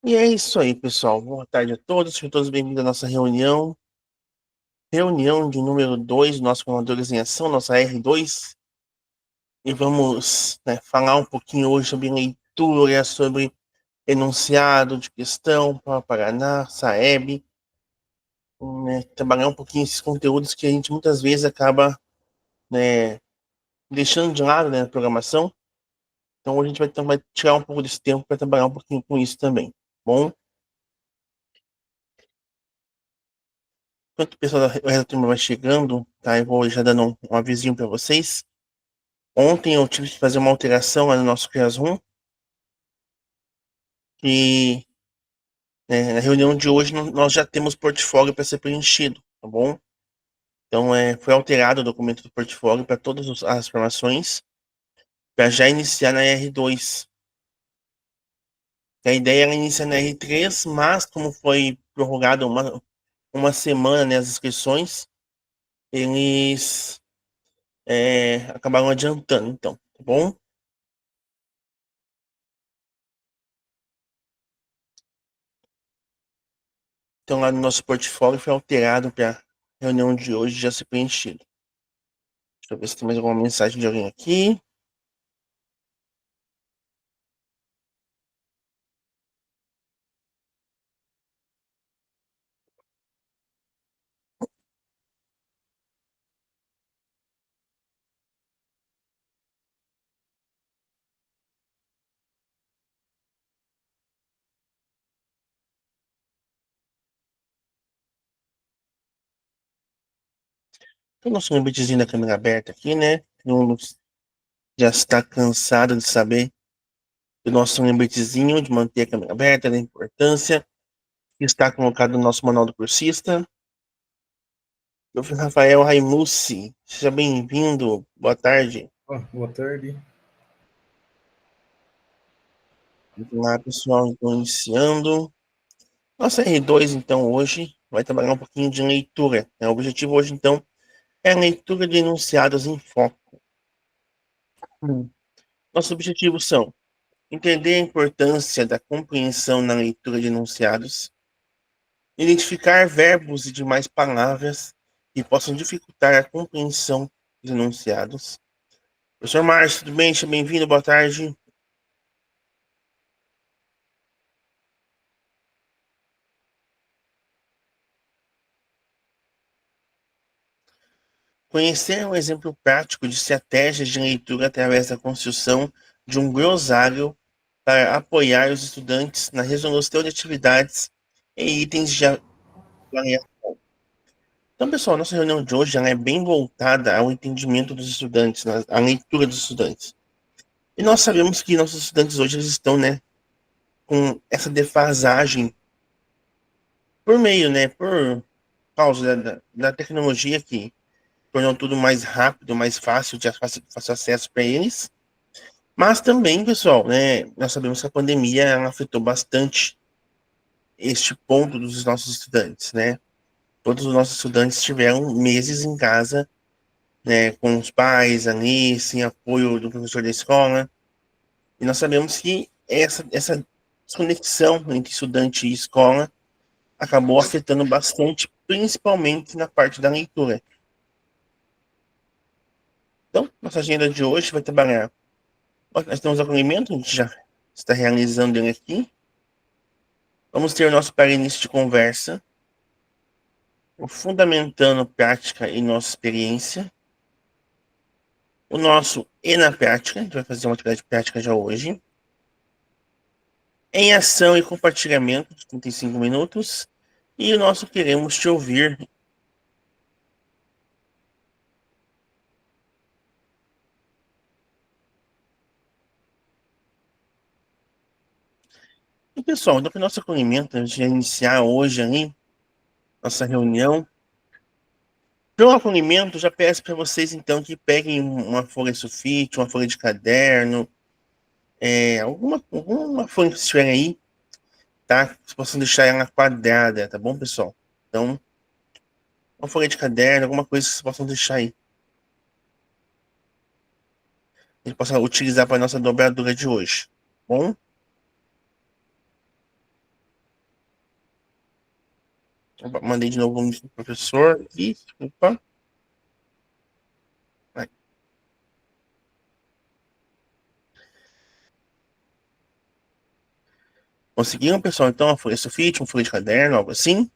E é isso aí, pessoal. Boa tarde a todos. Sejam todos bem-vindos à nossa reunião. Reunião de número 2 do nosso Formadores em Ação, nossa R2. E vamos, falar um pouquinho hoje sobre leitura, sobre enunciado de questão para Paraná, Saeb, trabalhar um pouquinho esses conteúdos que a gente muitas vezes acaba, né, deixando de lado, na programação. Então, hoje a gente vai tirar um pouco desse tempo para trabalhar um pouquinho com isso também. Bom, enquanto o pessoal da turma vai chegando, tá? Eu vou já dando um avisinho para vocês. Ontem eu tive que fazer uma alteração lá no nosso Classroom e na reunião de hoje nós já temos portfólio para ser preenchido, tá bom? Então foi alterado o documento do portfólio para todas as formações para já iniciar na R2. A ideia era iniciar na R3, mas como foi prorrogado uma semana, as inscrições, eles acabaram adiantando, então, tá bom? Então, lá no nosso portfólio foi alterado para a reunião de hoje já ser preenchido. Deixa eu ver se tem mais alguma mensagem de alguém aqui. Tem o nosso lembritezinho da câmera aberta aqui, né? Todo já está cansado de saber do nosso lembretezinho de manter a câmera aberta, da importância que está colocado no nosso manual do cursista. Eu fui Rafael Raimucci. Seja bem-vindo. Boa tarde. Boa tarde. Vamos lá, pessoal. Estou iniciando. Nossa R2, então, hoje vai trabalhar um pouquinho de leitura, né? O objetivo hoje, então, é a leitura de enunciados em foco. Nossos objetivos são entender a importância da compreensão na leitura de enunciados, identificar verbos e demais palavras que possam dificultar a compreensão dos enunciados. Professor Márcio, tudo bem? Seja bem-vindo, boa tarde. Conhecer um exemplo prático de estratégias de leitura através da construção de um glossário para apoiar os estudantes na resolução de atividades e itens de avaliação. Então, pessoal, nossa reunião de hoje ela é bem voltada ao entendimento dos estudantes, à leitura dos estudantes. E nós sabemos que nossos estudantes hoje eles estão, com essa defasagem por meio, por causa da tecnologia que tornou tudo mais rápido, mais fácil, de fácil acesso para eles. Mas também, pessoal, nós sabemos que a pandemia ela afetou bastante este ponto dos nossos estudantes, né? Todos os nossos estudantes tiveram meses em casa, com os pais ali, sem apoio do professor da escola. E nós sabemos que essa desconexão entre estudante e escola acabou afetando bastante, principalmente na parte da leitura. Então, nossa agenda de hoje vai trabalhar. Nós temos acolhimento, a gente já está realizando ele aqui. Vamos ter o nosso para-início de conversa, o fundamentando prática e nossa experiência, o nosso e na prática, a gente vai fazer uma atividade prática já hoje, em ação e compartilhamento, de 35 minutos, e o nosso queremos te ouvir. E pessoal, então para o nosso acolhimento, a gente vai iniciar hoje ali, nossa reunião. Para o acolhimento, já peço para vocês então que peguem uma folha sulfite, uma folha de caderno, alguma folha que estiver aí, tá? Vocês possam deixar ela quadrada, tá bom, pessoal? Então, uma folha de caderno, alguma coisa que vocês possam deixar aí. A gente possa utilizar para a nossa dobradura de hoje, tá bom? Opa, mandei de novo o professor aqui. Opa. Vai. Conseguiram, pessoal? Então, uma folha sulfite, uma folha de caderno, algo assim.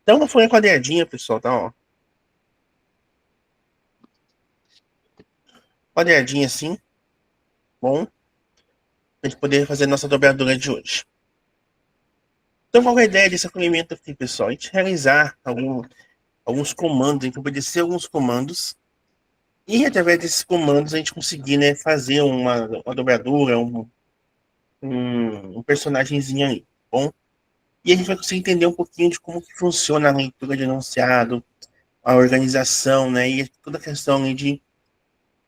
Então, uma folha quadradinha, pessoal, tá? Ó. Quadradinha assim, bom, pra gente poder fazer a nossa dobradura de hoje. Então, qual é a ideia desse acolhimento aqui, pessoal? A gente realizar alguns comandos, a gente obedecer alguns comandos, e através desses comandos a gente conseguir, né, fazer uma dobradura, um personagemzinho aí, bom? E a gente vai conseguir entender um pouquinho de como que funciona a leitura de enunciado, a organização, né, e toda a questão aí de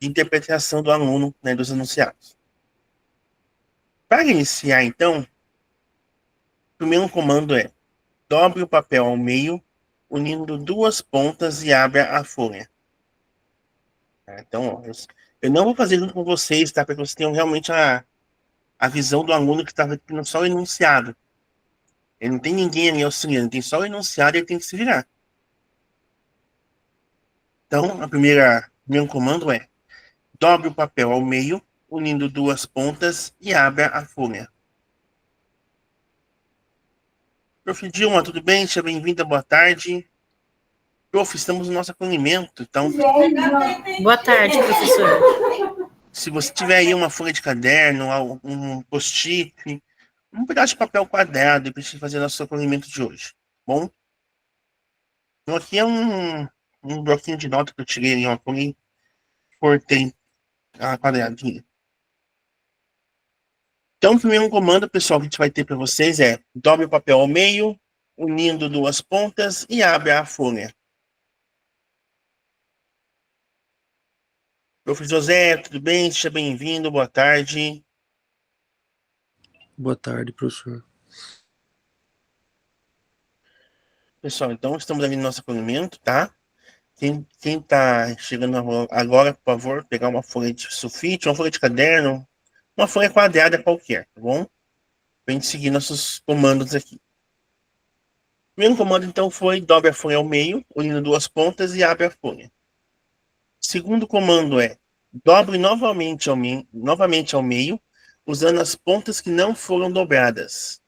interpretação do aluno, né, dos enunciados. Para iniciar, então, o primeiro comando é: dobre o papel ao meio, unindo duas pontas e abra a folha. Então, ó, eu não vou fazer junto com vocês, tá? Para que vocês tenham realmente a visão do aluno que está tendo só o enunciado. Ele não tem ninguém ali auxiliando, tem só o enunciado e ele tem que se virar. Então, o primeiro comando é: dobre o papel ao meio, unindo duas pontas e abra a folha. Prof. Dilma, tudo bem? Seja bem-vinda, boa tarde. Prof, estamos no nosso acolhimento, então, Boa tarde, professor. se você tiver aí uma folha de caderno, um post-it, um pedaço de papel quadrado, para a gente fazer nosso acolhimento de hoje, bom? Então, aqui é um bloquinho de nota que eu tirei ali, uma folha e cortei a quadradinha. Então, o primeiro comando, pessoal, que a gente vai ter para vocês é: dobre o papel ao meio, unindo duas pontas e abre a folha. Prof. José, tudo bem? Seja bem-vindo, boa tarde. Boa tarde, professor. Pessoal, então estamos ali no nosso acolhimento, tá? Quem tá chegando agora, por favor, pegar uma folha de sulfite, uma folha de caderno, uma folha quadrada qualquer, tá bom? Pra gente seguir nossos comandos aqui. O primeiro comando, então, foi: dobre a folha ao meio, unindo duas pontas e abre a folha. O segundo comando é: dobre novamente ao meio, usando as pontas que não foram dobradas.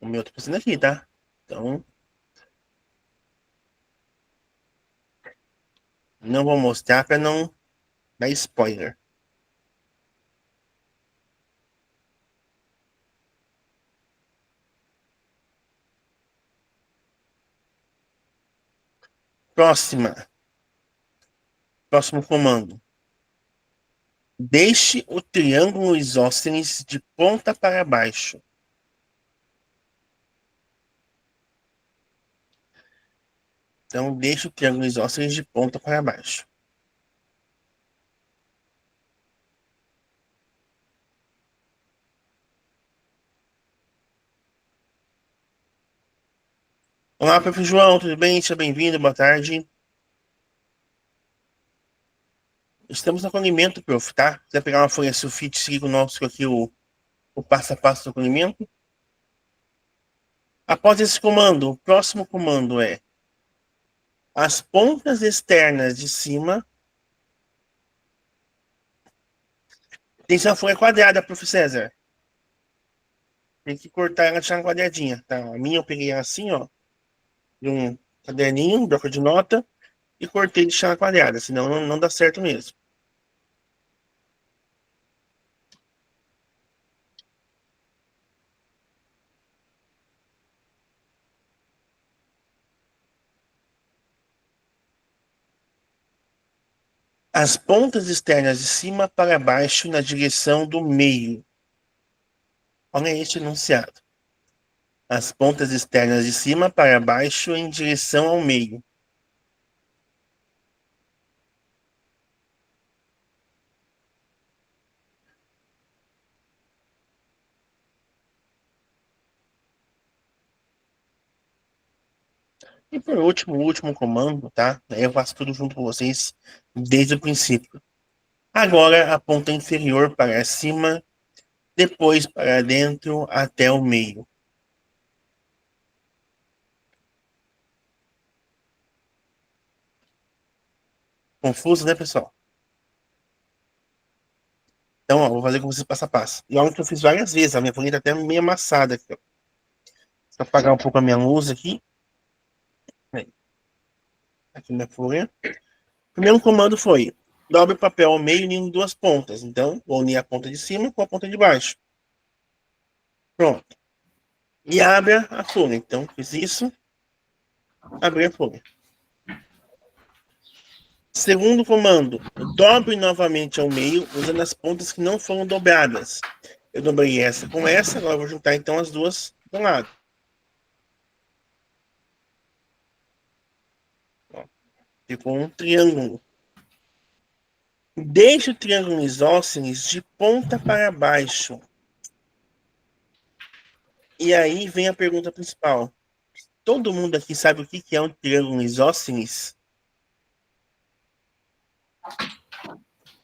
O meu tá passando aqui, tá? Então, não vou mostrar para não dar spoiler. Próximo comando: deixe o triângulo isósceles de ponta para baixo. Então, deixe o triângulo isósceles de ponta para baixo. Olá, prof. João, tudo bem? Seja bem-vindo, boa tarde. Estamos no acolhimento, prof, tá? Se quiser pegar uma folha sulfite e seguir conosco aqui o passo a passo do acolhimento. Após esse comando, o próximo comando é: as pontas externas de cima. Tem que ser uma folha quadrada, prof. César. Tem que cortar ela, deixar uma quadradinha, tá? A minha eu peguei ela assim, ó, de um caderninho, um bloco de nota, e cortei de chana quadrada, senão não dá certo mesmo. As pontas externas de cima para baixo na direção do meio. Olha este enunciado. As pontas externas de cima para baixo em direção ao meio. E por último, o último comando, tá? Eu faço tudo junto com vocês desde o princípio. Agora, a ponta inferior para cima depois para dentro até o meio. Confuso, né, pessoal? Então, ó, vou fazer com vocês passo a passo. E olha que eu fiz várias vezes, a minha folha tá até meio amassada aqui, ó. Vou apagar um pouco a minha luz aqui. Aí, aqui minha folha. O primeiro comando foi: dobre o papel ao meio e em duas pontas. Então, vou unir a ponta de cima com a ponta de baixo. Pronto. E abra a folha. Então, fiz isso. Abri a folha. Segundo comando: dobre novamente ao meio, usando as pontas que não foram dobradas. Eu dobrei essa com essa, agora eu vou juntar então as duas do lado. Ó, ficou um triângulo. Deixe o triângulo isósceles de ponta para baixo. E aí vem a pergunta principal. Todo mundo aqui sabe o que é um triângulo isósceles?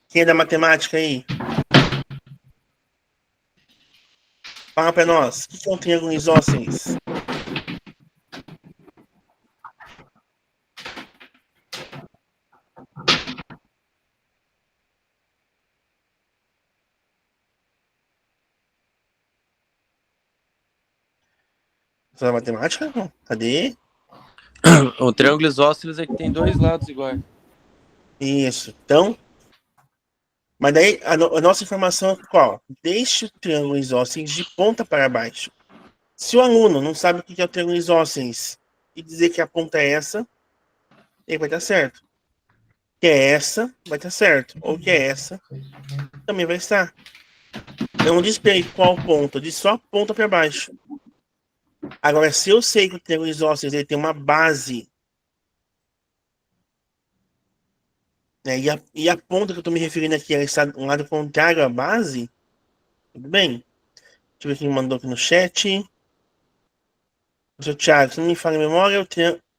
Quem é da matemática aí? Fala para nós. O que é um triângulo isósceles? Você é da matemática? Cadê? O triângulo isósceles é que tem dois lados iguais. Isso. Então, mas daí a nossa informação é qual? Deixe o triângulo isósceles de ponta para baixo. Se o aluno não sabe o que é o triângulo isósceles e dizer que a ponta é essa, ele vai estar certo. Que é essa, vai estar certo. Ou que é essa, também vai estar. Não diz para ele qual ponta, diz só a ponta para baixo. Agora, se eu sei que o triângulo isósceles ele tem uma base, né, e a ponta que eu estou me referindo aqui ela está do lado contrário à base, tudo bem. Deixa eu ver quem mandou aqui no chat. O seu Thiago, se não me falha a memória,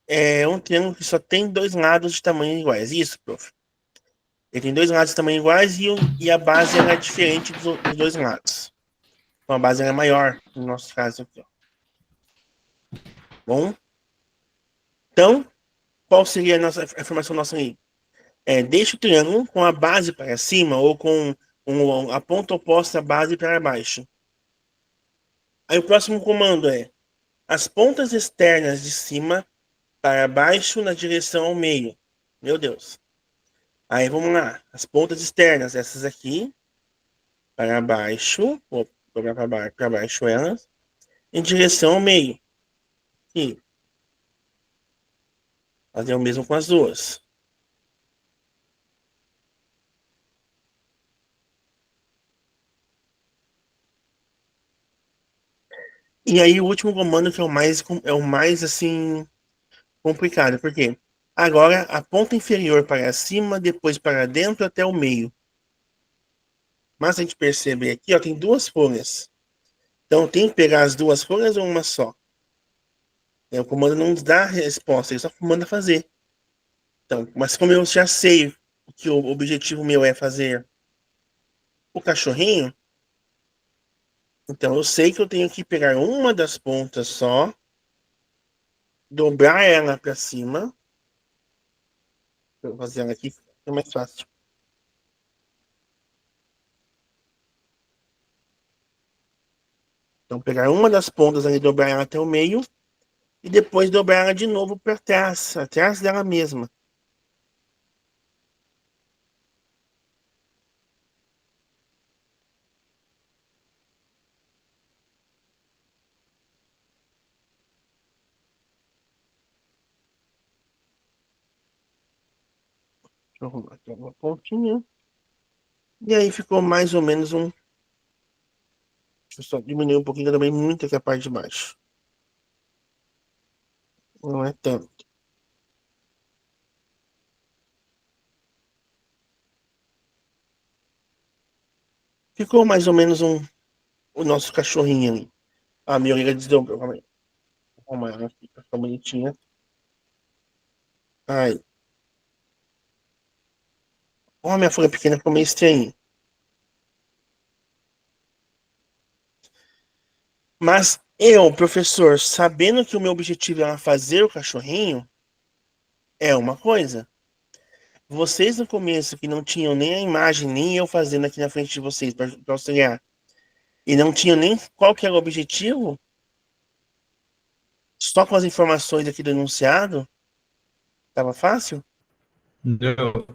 é um triângulo que só tem dois lados de tamanho iguais. Isso, prof. Ele tem dois lados de tamanho iguais e a base ela é diferente dos dois lados. Então a base ela é maior, no nosso caso aqui. Ó. Bom? Então, qual seria a informação nossa aí? Deixa o triângulo com a base para cima ou com a ponta oposta à base para baixo. Aí o próximo comando é as pontas externas de cima para baixo na direção ao meio. Meu Deus. Aí vamos lá. As pontas externas, essas aqui, para baixo. Vou dobrar para baixo elas. Em direção ao meio. E fazer o mesmo com as duas. E aí o último comando que é o mais assim complicado, porque agora a ponta inferior para cima, depois para dentro até o meio. Mas a gente percebe aqui, ó, tem duas folhas. Então tem que pegar as duas folhas ou uma só. O comando não nos dá a resposta, ele só manda fazer. Então, mas como eu já sei que o objetivo meu é fazer o cachorrinho, então eu sei que eu tenho que pegar uma das pontas só, dobrar ela para cima. Vou fazer ela aqui, é mais fácil. Então, pegar uma das pontas ali, dobrar ela até o meio, e depois dobrar ela de novo para trás, atrás dela mesma. Deixa eu arrumar aqui uma pontinha. E aí ficou mais ou menos um. Deixa eu só diminuir um pouquinho também, muito aqui a parte de baixo. Não é tanto. Ficou mais ou menos o nosso cachorrinho ali. A minha orelha desdobrou. Calma aí. Vou arrumar ela aqui, pra ficar bonitinha. Ai. Ó, minha folha pequena ficou meio estranha. Mas eu, professor, sabendo que o meu objetivo era fazer o cachorrinho, é uma coisa. Vocês no começo, que não tinham nem a imagem, nem eu fazendo aqui na frente de vocês para auxiliar, e não tinham nem qual que era o objetivo, só com as informações aqui do enunciado, estava fácil? Não.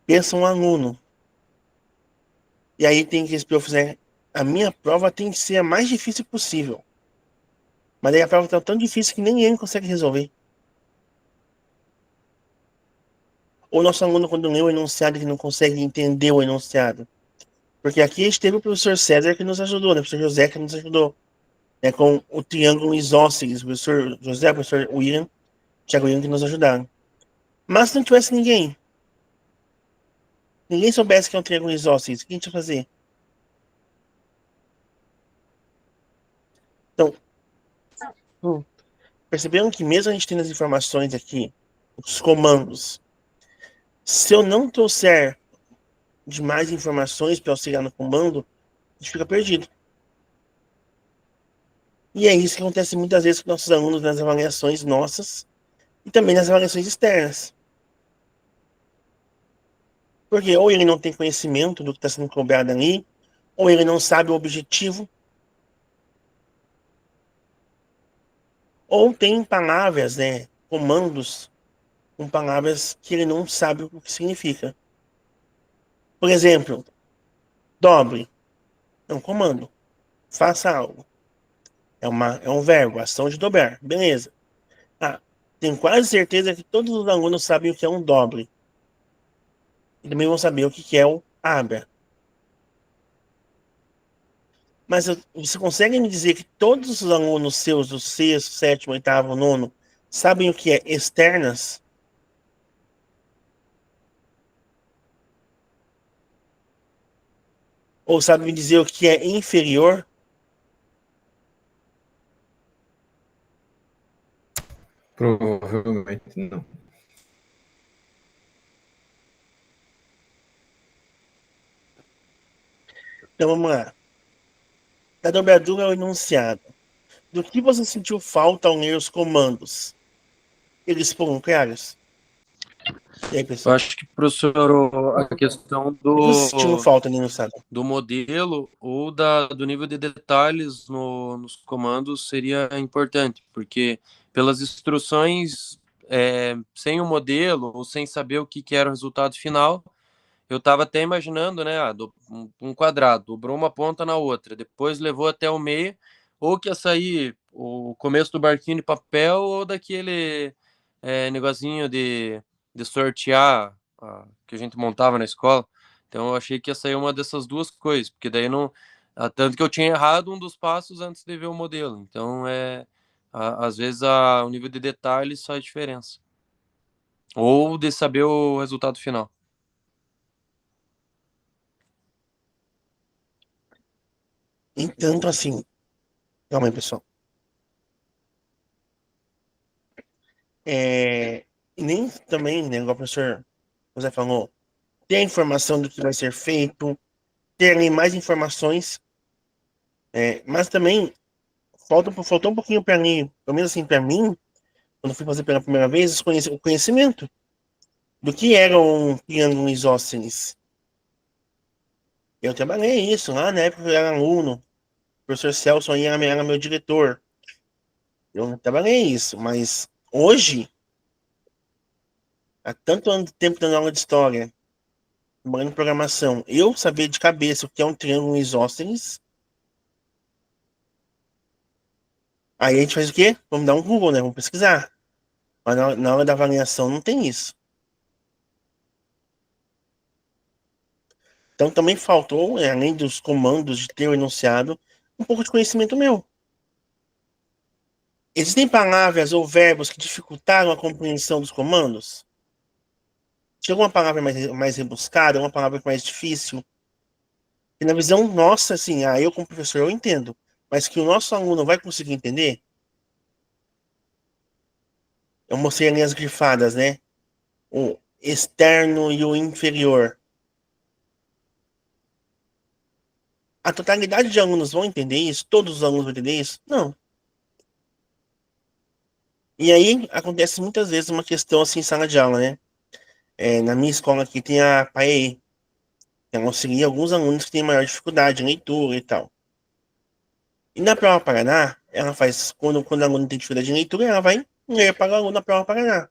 Pensa um aluno. E aí tem que eu fizer. A minha prova tem que ser a mais difícil possível. Mas aí a prova está tão difícil que nem ele consegue resolver. Ou nosso aluno, quando lê o enunciado, que não consegue entender o enunciado. Porque aqui a gente teve o professor César que nos ajudou, né? O professor José que nos ajudou. Né? Com o triângulo isósceles. O professor José, o professor William, Thiago William que nos ajudaram. Mas se não tivesse ninguém soubesse que é um triângulo isósceles, o que a gente ia fazer? Então, perceberam que mesmo a gente tendo as informações aqui, os comandos, se eu não trouxer de mais informações para auxiliar no comando, a gente fica perdido. E é isso que acontece muitas vezes com nossos alunos nas avaliações nossas e também nas avaliações externas. Porque ou ele não tem conhecimento do que está sendo cobrado ali, ou ele não sabe o objetivo, ou tem palavras, né, comandos, com palavras que ele não sabe o que significa. Por exemplo, dobre é um comando, faça algo. É um verbo, ação de dobrar, beleza. Ah, tenho quase certeza que todos os alunos sabem o que é um dobre. E também vão saber o que é o abra. Mas você consegue me dizer que todos os alunos seus do sexto, sétimo, oitavo, nono sabem o que é externas? Ou sabem me dizer o que é inferior? Provavelmente não. Então vamos lá. Da dobradura ao enunciado. Do que você sentiu falta ao ler os comandos? Eles foram claros? E aí, Eu pessoal? acho que, professor, a questão O que você sentiu falta no enunciado? do modelo ou do nível de detalhes nos comandos seria importante, porque pelas instruções, sem o modelo ou sem saber o que era o resultado final, eu estava até imaginando, né, um quadrado, dobrou uma ponta na outra, depois levou até o meio, ou que ia sair o começo do barquinho de papel, ou daquele negocinho de sortear que a gente montava na escola. Então eu achei que ia sair uma dessas duas coisas, porque daí não. Tanto que eu tinha errado um dos passos antes de ver o modelo. Então às vezes o nível de detalhes faz diferença. Ou de saber o resultado final. Entanto, assim, calma aí, pessoal. E nem também, né, igual o professor José falou, ter a informação do que vai ser feito, ter ali mais informações, mas também faltou um pouquinho para mim, pelo menos assim, para mim, quando fui fazer pela primeira vez, o conhecimento do que era um triângulo isósceles. Eu trabalhei isso lá na época que eu era aluno, o professor Celso aí era meu diretor. Eu trabalhei isso, mas hoje, há tanto ano de tempo dando aula de história, trabalhando em programação, eu saber de cabeça o que é um triângulo isósceles, aí a gente faz o quê? Vamos dar um Google, né? Vamos pesquisar. Mas na hora da avaliação não tem isso. Então também faltou, além dos comandos de ter o enunciado, um pouco de conhecimento meu. Existem palavras ou verbos que dificultaram a compreensão dos comandos? Tinha alguma palavra mais rebuscada, uma palavra mais difícil? E na visão nossa, assim, eu como professor eu entendo, mas que o nosso aluno vai conseguir entender? Eu mostrei ali as grifadas, né? O externo e o inferior. A totalidade de alunos vão entender isso? Todos os alunos vão entender isso? Não. E aí acontece muitas vezes uma questão assim em sala de aula, né? Na minha escola aqui tem a PAEE, que ela auxilia alguns alunos que têm maior dificuldade em leitura e tal. E na prova Paraná, ela faz, quando o aluno tem dificuldade em leitura, ela vai ler para o aluno na prova Paraná.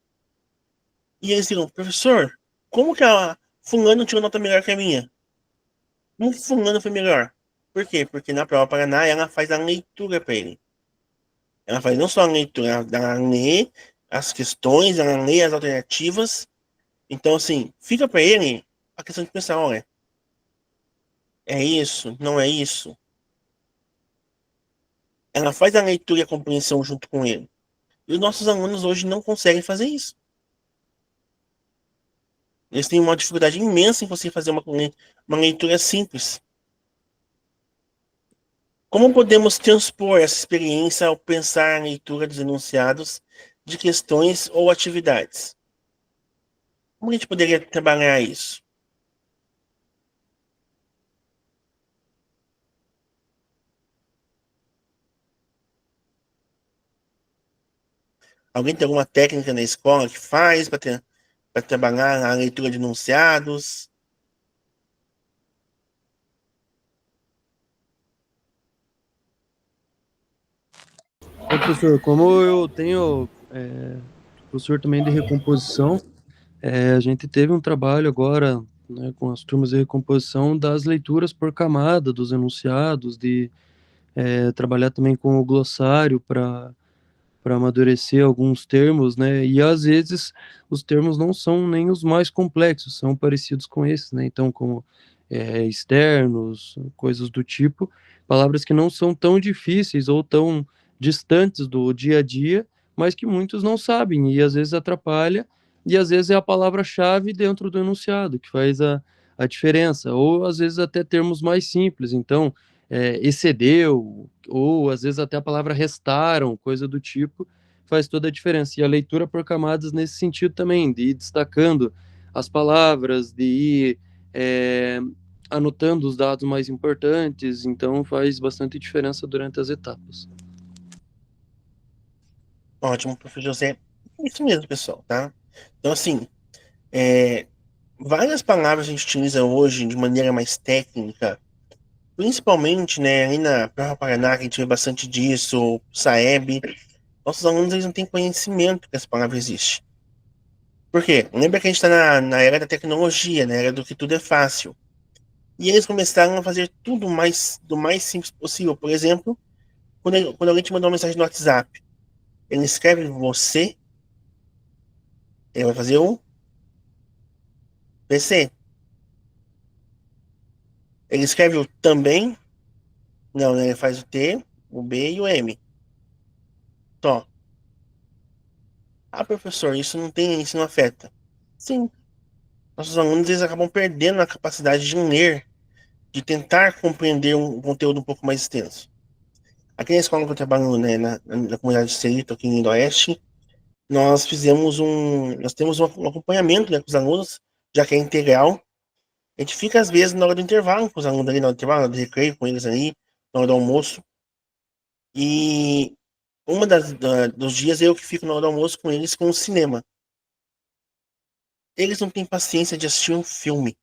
E eles digam, professor, como que a fulano tirou nota melhor que a minha? Como que fulano foi melhor? Por quê? Porque na prova Paraná ela faz a leitura para ele. Ela faz não só a leitura, ela lê as questões, ela lê as alternativas. Então, assim, fica para ele a questão de pensar, olha, é isso, não é isso. Ela faz a leitura e a compreensão junto com ele. E os nossos alunos hoje não conseguem fazer isso. Eles têm uma dificuldade imensa em conseguir fazer uma leitura simples. Como podemos transpor essa experiência ao pensar a leitura dos enunciados de questões ou atividades? Como a gente poderia trabalhar isso? Alguém tem alguma técnica na escola que faz para trabalhar a leitura de enunciados? Ô, professor, como eu tenho professor também de recomposição, a gente teve um trabalho agora, né, com as turmas de recomposição das leituras por camada dos enunciados, de trabalhar também com o glossário para amadurecer alguns termos, né? E às vezes os termos não são nem os mais complexos, são parecidos com esses, né? Então, como externos, coisas do tipo, palavras que não são tão difíceis ou tão distantes do dia a dia, mas que muitos não sabem e às vezes atrapalha, e às vezes é a palavra-chave dentro do enunciado que faz a diferença, ou às vezes até termos mais simples. Então, excedeu, ou às vezes até a palavra restaram, coisa do tipo, faz toda a diferença. E a leitura por camadas nesse sentido também, de ir destacando as palavras, de ir anotando os dados mais importantes, então faz bastante diferença durante as etapas. Ótimo, professor José. É isso mesmo, pessoal, tá? Então, assim, é, várias palavras a gente utiliza hoje de maneira mais técnica, principalmente, né, ali na prova Paraná, que a gente vê bastante disso, Saeb. Nossos alunos eles não têm conhecimento que essa palavra existe. Por quê? Lembra que a gente está na era da tecnologia, na era do que tudo é fácil. E eles começaram a fazer tudo do mais simples possível. Por exemplo, quando alguém te mandou uma mensagem no WhatsApp, ele escreve você, ele vai fazer o PC. Ele escreve o também, não, né? Ele faz o T, o B e o M. Só. Ah, professor, isso não afeta. Sim. Nossos alunos eles acabam perdendo a capacidade de ler, de tentar compreender um conteúdo um pouco mais extenso. Aqui na escola que eu trabalho, né, na comunidade de Cerrito, aqui em Oeste, nós temos um acompanhamento, né, com os alunos, já que é integral. A gente fica, às vezes, na hora do intervalo, com os alunos ali, na hora do intervalo, na hora do recreio, com eles ali, na hora do almoço. E dos dias eu que fico na hora do almoço com eles com o cinema. Eles não têm paciência de assistir um filme.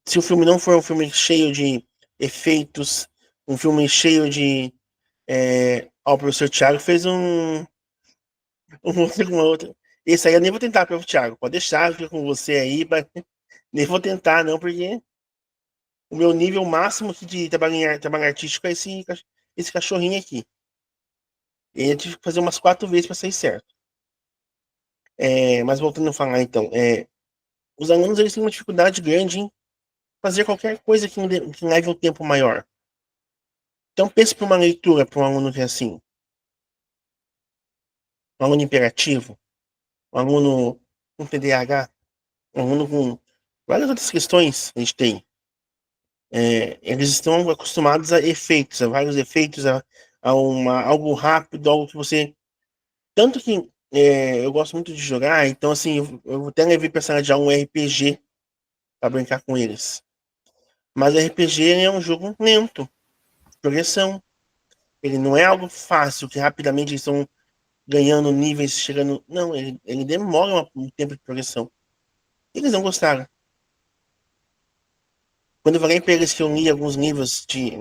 Se o filme não for um filme cheio de efeitos, um filme cheio de. O professor Thiago fez um outro com outro. Esse aí eu nem vou tentar, professor Thiago. Pode deixar, fica com você aí, mas nem vou tentar, não, porque o meu nível máximo aqui de trabalho artístico é esse cachorrinho aqui. E eu tive que fazer umas 4 vezes para sair certo. Mas voltando a falar, então, os alunos eles têm uma dificuldade grande em fazer qualquer coisa que leve um tempo maior. Então, pense para uma leitura para um aluno que é assim, um aluno imperativo, um aluno com TDAH, um aluno com várias outras questões que a gente tem. Eles estão acostumados a efeitos, a vários efeitos, a algo rápido, algo que você. Tanto que eu gosto muito de jogar, então assim, eu até levei para a sala de aula um RPG para brincar com eles. Mas o RPG ele é um jogo lento, progressão. Ele não é algo fácil, que rapidamente eles estão ganhando níveis, chegando. Não, ele demora um tempo de progressão. Eles não gostaram. Quando eu falei para eles que eu li alguns livros de.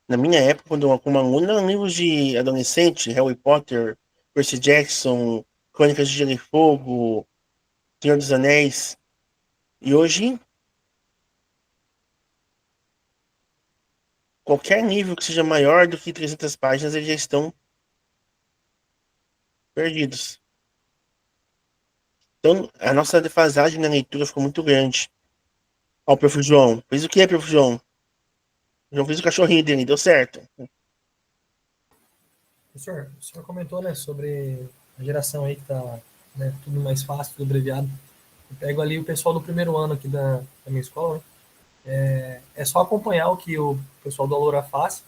Na minha época, quando eu, como aluno, eram livros de adolescente, Harry Potter, Percy Jackson, Crônicas de Gelo e Fogo, Senhor dos Anéis. E hoje, qualquer nível que seja maior do que 300 páginas, eles já estão perdidos. Então, a nossa defasagem na leitura ficou muito grande. Ó, o Prof. João. Fez o que, Prof. João? O João fez o cachorrinho dele, deu certo. Professor, o senhor comentou, né, sobre a geração aí que tá, né, tudo mais fácil, tudo abreviado. Eu pego ali o pessoal do primeiro ano aqui da minha escola, né? É só acompanhar o que o pessoal do Alora faz.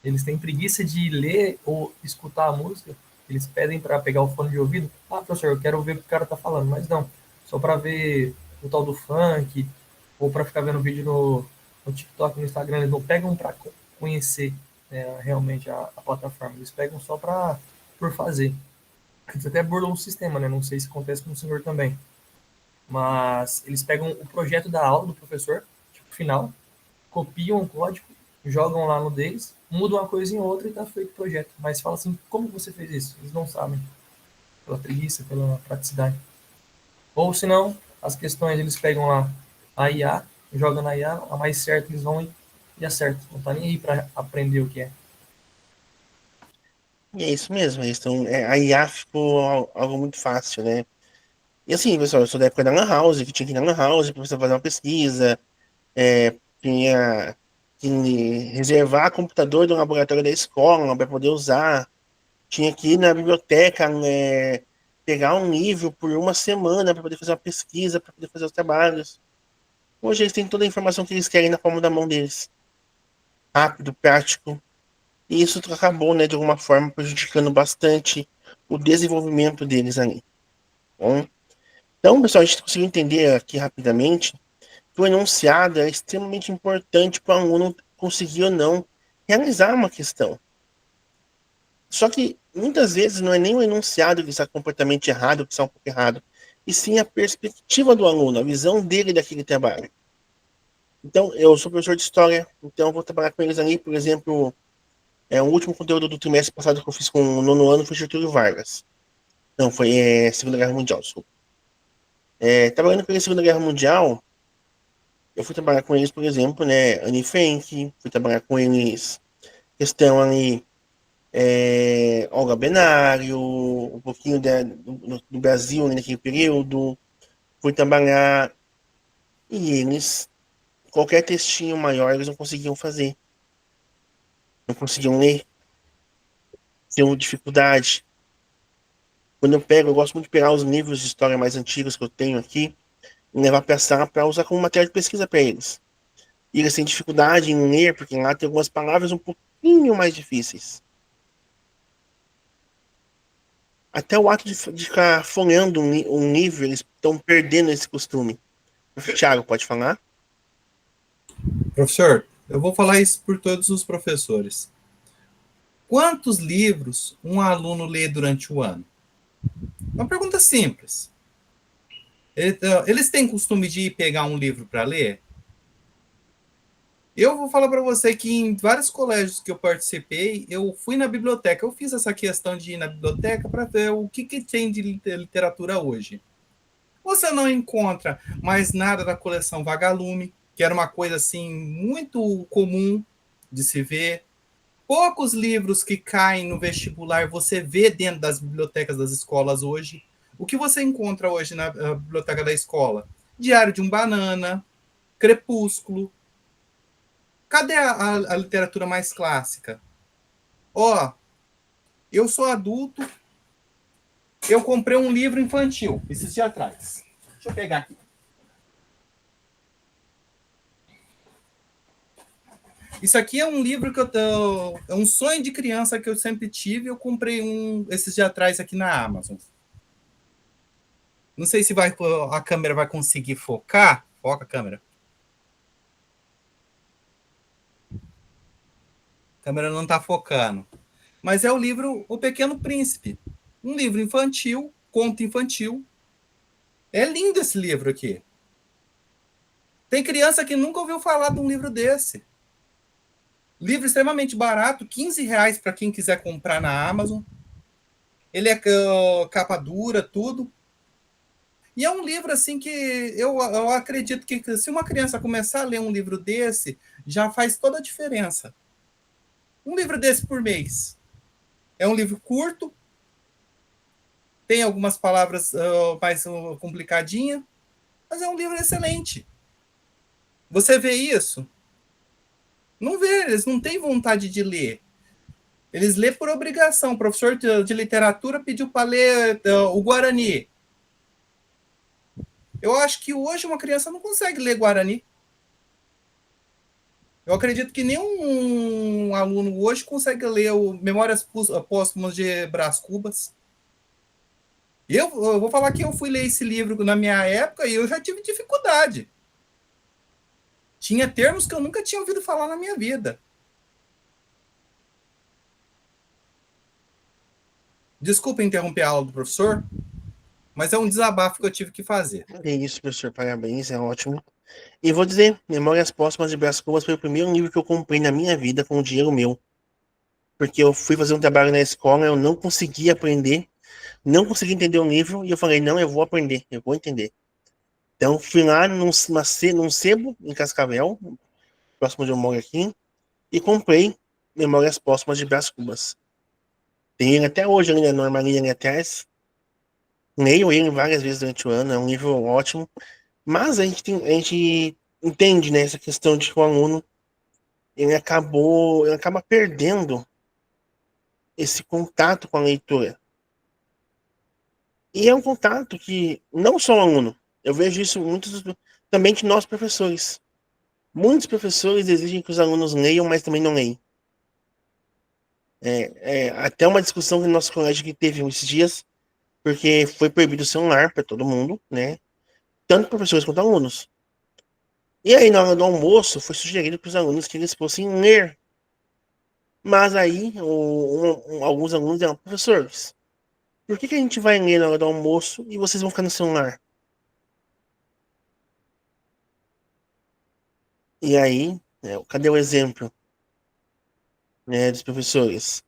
Eles têm preguiça de ler ou escutar a música. Eles pedem para pegar o fone de ouvido. Ah, professor, eu quero ver o que o cara tá falando. Mas não, só para ver o tal do funk ou para ficar vendo vídeo no TikTok, no Instagram. Eles não pegam para conhecer, né, realmente a plataforma. Eles pegam só por fazer. Eles até burlam o sistema, né? Não sei se acontece com o senhor também. Mas eles pegam o projeto da aula do professor, tipo, final, copiam o código, jogam lá no deles, mudam uma coisa em outra e tá feito o projeto. Mas fala assim, como você fez isso? Eles não sabem. Pela preguiça, pela praticidade. Ou se não, as questões eles pegam lá a IA, jogam na IA, a mais certa eles vão e acertam. Não tá nem aí para aprender o que é. E é isso mesmo. A IA ficou algo muito fácil, né? E assim, pessoal, eu sou da época da Lan House, que tinha que ir na Lan House para você fazer uma pesquisa, é, tinha que reservar computador do laboratório da escola para poder usar, tinha que ir na biblioteca, pegar um livro por uma semana para poder fazer uma pesquisa, para poder fazer os trabalhos. Hoje eles têm toda a informação que eles querem na palma da mão deles. Rápido, prático. E isso acabou, né, de alguma forma, prejudicando bastante o desenvolvimento deles ali. Bom, então, pessoal, a gente conseguiu entender aqui rapidamente que o enunciado é extremamente importante para o aluno conseguir ou não realizar uma questão. Só que muitas vezes não é nem o enunciado que está completamente errado, que está um pouco errado, e sim a perspectiva do aluno, a visão dele daquele trabalho. Então, eu sou professor de história, então eu vou trabalhar com eles ali, por exemplo, o último conteúdo do trimestre passado que eu fiz com o nono ano foi Getúlio Vargas. Não, foi Segunda Guerra Mundial, desculpa. Trabalhando com eles Segunda Guerra Mundial, eu fui trabalhar com eles, por exemplo, né, Anne Frank, fui trabalhar com eles questão ali, Olga Benário, um pouquinho do Brasil né, naquele período, fui trabalhar, e eles, qualquer textinho maior, eles não conseguiam fazer, não conseguiam ler, tinham dificuldade. Quando eu gosto muito de pegar os livros de história mais antigos que eu tenho aqui, e levar para a sala para usar como matéria de pesquisa para eles. E eles têm dificuldade em ler, porque lá tem algumas palavras um pouquinho mais difíceis. Até o ato de ficar folheando um livro, eles estão perdendo esse costume. Thiago, pode falar? Professor, eu vou falar isso por todos os professores. Quantos livros um aluno lê durante o ano? Uma pergunta simples. Eles têm costume de ir pegar um livro para ler? Eu vou falar para você que em vários colégios que eu participei, eu fui na biblioteca. Eu fiz essa questão de ir na biblioteca para ver o que tem de literatura hoje. Você não encontra mais nada da coleção Vagalume, que era uma coisa assim muito comum de se ver. Poucos livros que caem no vestibular você vê dentro das bibliotecas das escolas hoje. O que você encontra hoje na biblioteca da escola? Diário de um Banana, Crepúsculo. Cadê a literatura mais clássica? Ó, eu sou adulto, eu comprei um livro infantil esses dias atrás. Deixa eu pegar aqui. Isso aqui é um livro que é um sonho de criança que eu sempre tive. Eu comprei esses dias atrás aqui na Amazon. Não sei se a câmera vai conseguir focar. Foca a câmera. A câmera não está focando. Mas é o livro O Pequeno Príncipe. Um livro infantil, conto infantil. É lindo esse livro aqui. Tem criança que nunca ouviu falar de um livro desse. Livro extremamente barato, R$ 15 para quem quiser comprar na Amazon. Ele é capa dura, tudo. E é um livro assim que eu acredito que se uma criança começar a ler um livro desse, já faz toda a diferença. Um livro desse por mês. É um livro curto, tem algumas palavras mais complicadinhas, mas é um livro excelente. Você vê isso? Não vê, eles não têm vontade de ler. Eles lêem por obrigação. O professor de literatura pediu para ler o Guarani. Eu acho que hoje uma criança não consegue ler Guarani. Eu acredito que nenhum aluno hoje consegue ler o Memórias Póstumas de Brás Cubas. Eu vou falar que eu fui ler esse livro na minha época e eu já tive dificuldade. Tinha termos que eu nunca tinha ouvido falar na minha vida. Desculpa interromper a aula do professor, mas é um desabafo que eu tive que fazer. É isso, professor, parabéns, é ótimo. E vou dizer, Memórias Póstumas de Brás Cubas foi o primeiro livro que eu comprei na minha vida com dinheiro meu. Porque eu fui fazer um trabalho na escola, eu não consegui aprender, não consegui entender o livro, e eu falei, não, eu vou aprender, eu vou entender. Então, fui lá num sebo, em Cascavel, próximo de eu moro aqui, e comprei Memórias Póstumas de Brás Cubas. Tem ele até hoje ali no armarinho ali atrás. Leio ele várias vezes durante o ano, é um livro ótimo. Mas a gente entende, né, essa questão de que o aluno ele acaba perdendo esse contato com a leitura. E é um contato que não só o aluno, eu vejo isso muitos também que nós professores. Muitos professores exigem que os alunos leiam, mas também não leem. Até uma discussão no nosso colégio que teve esses dias, porque foi proibido o celular para todo mundo, né? Tanto professores quanto alunos. E aí, na hora do almoço, foi sugerido para os alunos que eles fossem ler. Mas aí, alguns alunos disseram, professores, por que a gente vai ler na hora do almoço e vocês vão ficar no celular? E aí, cadê o exemplo, né, dos professores?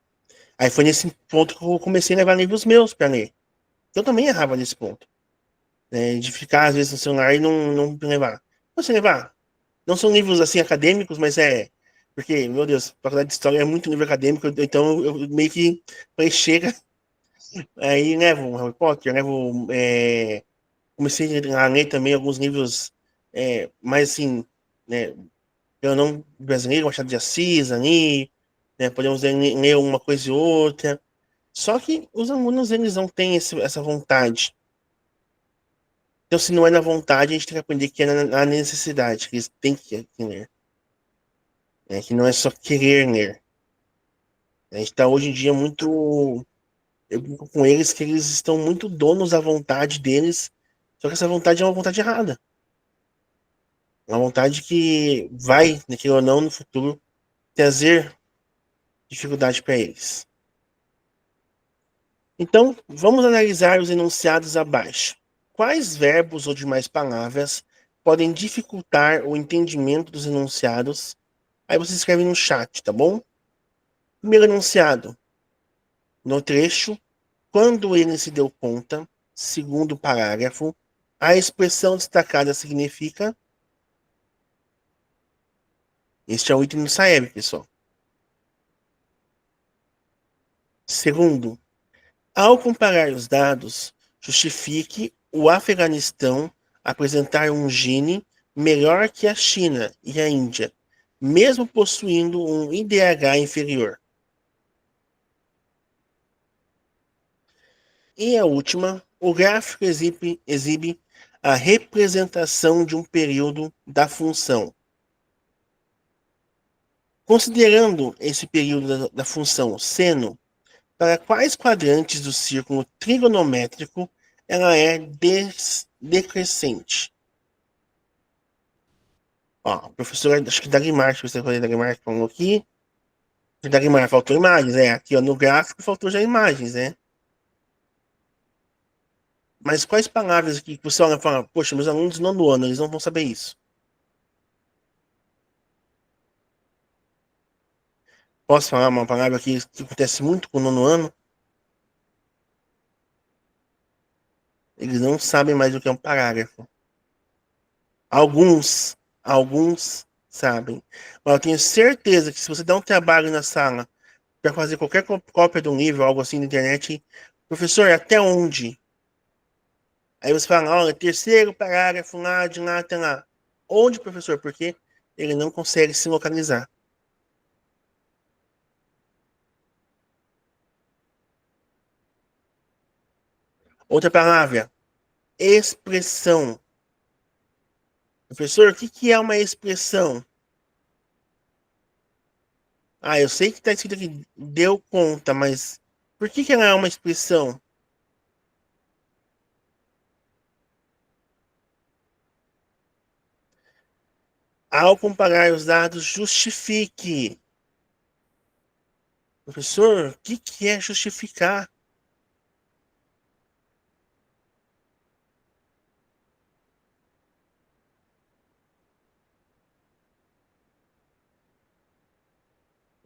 Aí foi nesse ponto que eu comecei a levar livros meus para ler. Eu também errava nesse ponto, né, de ficar às vezes no celular e não levar. Você levar? Não são livros assim acadêmicos, mas porque, meu Deus, faculdade de história é muito livro acadêmico, então eu meio que falei, chega, aí levo um Harry Potter, levo. Comecei a ler também alguns livros mais assim, né, eu não brasileiro, Machado de Assis ali, né, podemos ler uma coisa e outra. Só que os alunos eles não têm essa vontade. Então, se não é na vontade, a gente tem que aprender que é na necessidade, que eles têm que ler. Que não é só querer ler. A gente está hoje em dia muito. Eu brinco com eles que eles estão muito donos da vontade deles, só que essa vontade é uma vontade errada. Uma vontade que vai, naquele ou não, no futuro, trazer dificuldade para eles. Então, vamos analisar os enunciados abaixo. Quais verbos ou demais palavras podem dificultar o entendimento dos enunciados? Aí você escreve no chat, tá bom? Primeiro enunciado. No trecho, quando ele se deu conta, segundo parágrafo, a expressão destacada significa... Este é o item do Saeb, pessoal. Segundo, ao comparar os dados, justifique o Afeganistão apresentar um Gini melhor que a China e a Índia, mesmo possuindo um IDH inferior. E a última, o gráfico exibe a representação de um período da função. Considerando esse período da função seno, para quais quadrantes do círculo trigonométrico ela é decrescente? Ó, a professora, acho que Dagmar, deixa eu ver se eu falei Dagmar falou aqui. Da Guimarães faltou imagens, aqui ó, no gráfico faltou já imagens, né? Mas quais palavras aqui que você olha e fala, poxa, meus alunos do nono ano, eles não vão saber isso. Posso falar uma palavra que acontece muito com o nono ano? Eles não sabem mais o que é um parágrafo. Alguns sabem. Mas eu tenho certeza que se você dá um trabalho na sala para fazer qualquer cópia de um livro, algo assim na internet, professor, até onde? Aí você fala, olha, terceiro parágrafo lá, de lá até lá. Onde, professor? Porque ele não consegue se localizar. Outra palavra, expressão. Professor, o que é uma expressão? Ah, eu sei que está escrito aqui, deu conta, mas por que ela é uma expressão? Ao comparar os dados, justifique. Professor, o que é justificar?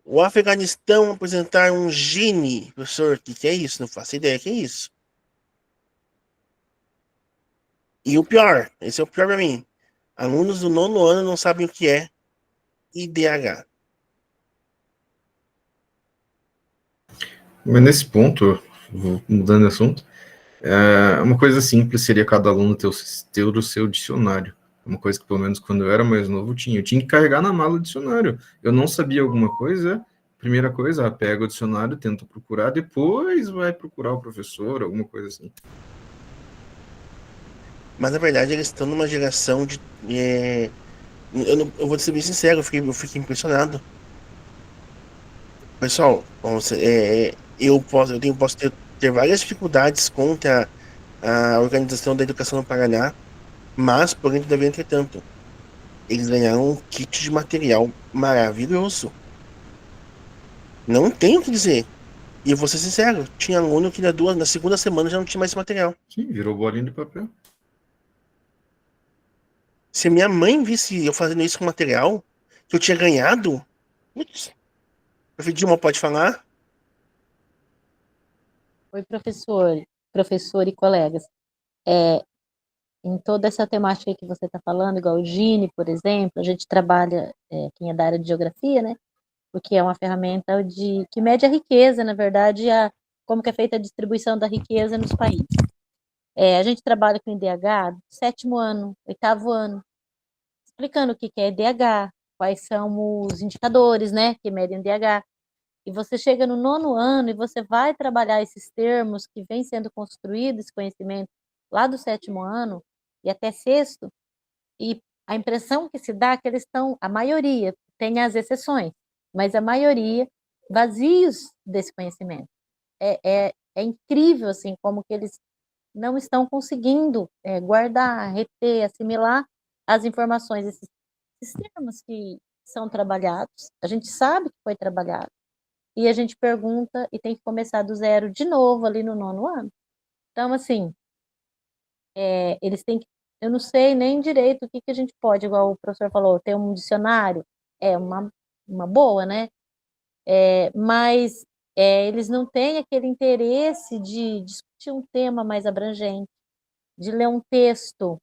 O Afeganistão apresentar um Gini. Professor, o que é isso? Não faço ideia, o que é isso? E o pior, esse é o pior para mim. Alunos do nono ano não sabem o que é IDH. Mas nesse ponto, mudando de assunto, uma coisa simples seria cada aluno ter o seu dicionário. Uma coisa que, pelo menos, quando eu era mais novo, eu tinha que carregar na mala o dicionário. Eu não sabia alguma coisa, primeira coisa, pega o dicionário, tenta procurar, depois vai procurar o professor, alguma coisa assim. Mas, na verdade, eles estão numa geração de... eu vou ser bem sincero, eu fiquei impressionado. Pessoal, posso ter várias dificuldades contra a organização da educação no Paraná, mas, porém, todavia, entretanto, eles ganharam um kit de material maravilhoso. Não tenho o que dizer. E eu vou ser sincero, tinha aluno que na segunda semana já não tinha mais esse material. Sim, virou bolinha de papel. Se minha mãe visse eu fazendo isso com material que eu tinha ganhado, putz, professor Dilma pode falar? Oi, professor e colegas. Em toda essa temática que você está falando, igual o Gini, por exemplo, a gente trabalha, quem é da área de geografia, né? Porque é uma ferramenta que mede a riqueza, na verdade, como que é feita a distribuição da riqueza nos países. A gente trabalha com IDH sétimo ano, oitavo ano, explicando o que é IDH, quais são os indicadores, né, que medem o IDH. E você chega no nono ano e você vai trabalhar esses termos que vem sendo construído, esse conhecimento, lá do sétimo ano e até sexto, e a impressão que se dá é que eles estão, a maioria, tem as exceções, mas a maioria vazios desse conhecimento. É incrível, assim, como que eles não estão conseguindo guardar, reter, assimilar as informações, esses termos que são trabalhados, a gente sabe que foi trabalhado, e a gente pergunta e tem que começar do zero de novo ali no nono ano. Então, assim, eles têm que, eu não sei nem direito o que a gente pode, igual o professor falou, ter um dicionário, é uma boa, né? Mas eles não têm aquele interesse de discutir um tema mais abrangente, de ler um texto.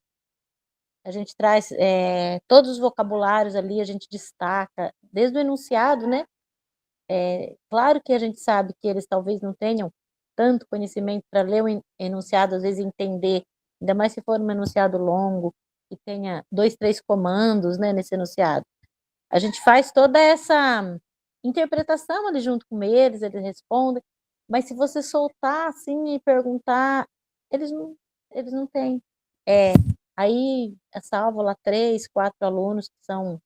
A gente traz todos os vocabulários ali, a gente destaca, desde o enunciado, né? Claro que a gente sabe que eles talvez não tenham tanto conhecimento para ler o enunciado, às vezes entender, ainda mais se for um enunciado longo, que tenha 2, 3 comandos, né, nesse enunciado. A gente faz toda essa interpretação ali junto com eles respondem, mas se você soltar assim e perguntar, eles não têm. Aí é salvo lá 3, 4 alunos que são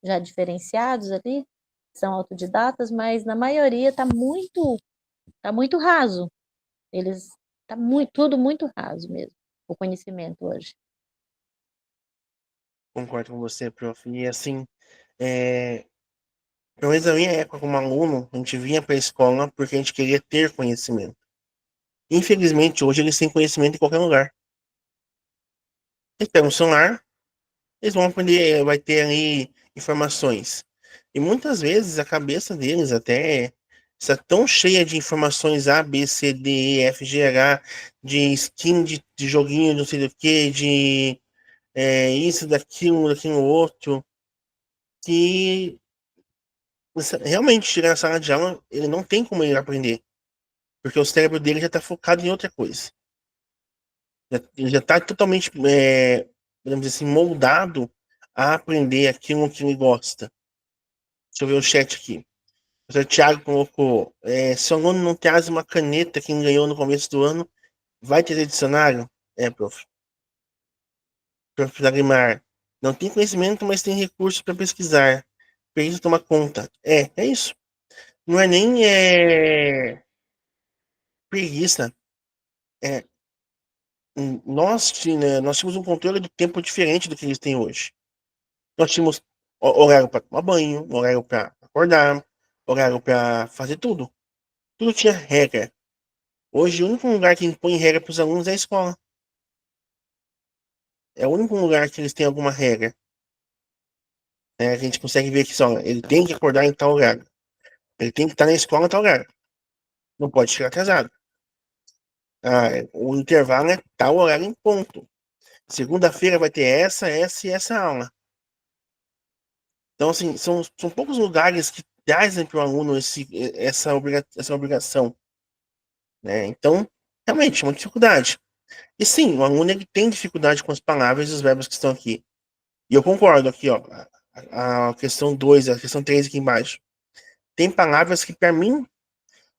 já diferenciados ali, são autodidatas, mas na maioria tá muito raso. Eles tudo muito raso mesmo, o conhecimento hoje. Concordo com você, prof. E assim, é, Pelo menos na minha época, como aluno, a gente vinha para a escola porque a gente queria ter conhecimento. Infelizmente, hoje eles têm conhecimento em qualquer lugar. Eles pegam o celular, eles vão aprender, vai ter ali informações. E muitas vezes a cabeça deles até está tão cheia de informações A, B, C, D, E, F, G, H, de skin de joguinho, não sei do que, de isso, daquilo outro, que realmente chegar na sala de aula, ele não tem como ele aprender, porque o cérebro dele já está focado em outra coisa. Ele já está totalmente, vamos dizer assim, moldado a aprender aquilo que ele gosta. Deixa eu ver o chat aqui. O professor Thiago colocou: se o aluno não traz uma caneta que ele ganhou no começo do ano, vai ter dicionário? Prof. Prof. Lagrimar. Não tem conhecimento, mas tem recurso para pesquisar. Preguiça tomar conta. É isso. Não é nem preguiça. É, nós tínhamos um controle do tempo diferente do que eles têm hoje. Nós tínhamos horário para tomar banho, horário para acordar, horário para fazer tudo. Tudo tinha regra. Hoje, o único lugar que impõe regra para os alunos é a escola. É o único lugar que eles têm alguma regra. A gente consegue ver que só ele tem que acordar em tal horário. Ele tem que estar na escola em tal horário. Não pode chegar atrasado. O intervalo é tal horário em ponto. Segunda-feira vai ter essa e essa aula. Então, assim, são poucos lugares que trazem para o aluno essa obrigação. Né? Então, realmente, é uma dificuldade. E sim, o aluno ele tem dificuldade com as palavras e os verbos que estão aqui. E eu concordo aqui, ó, a questão 2, a questão 3 aqui embaixo. Tem palavras que, para mim,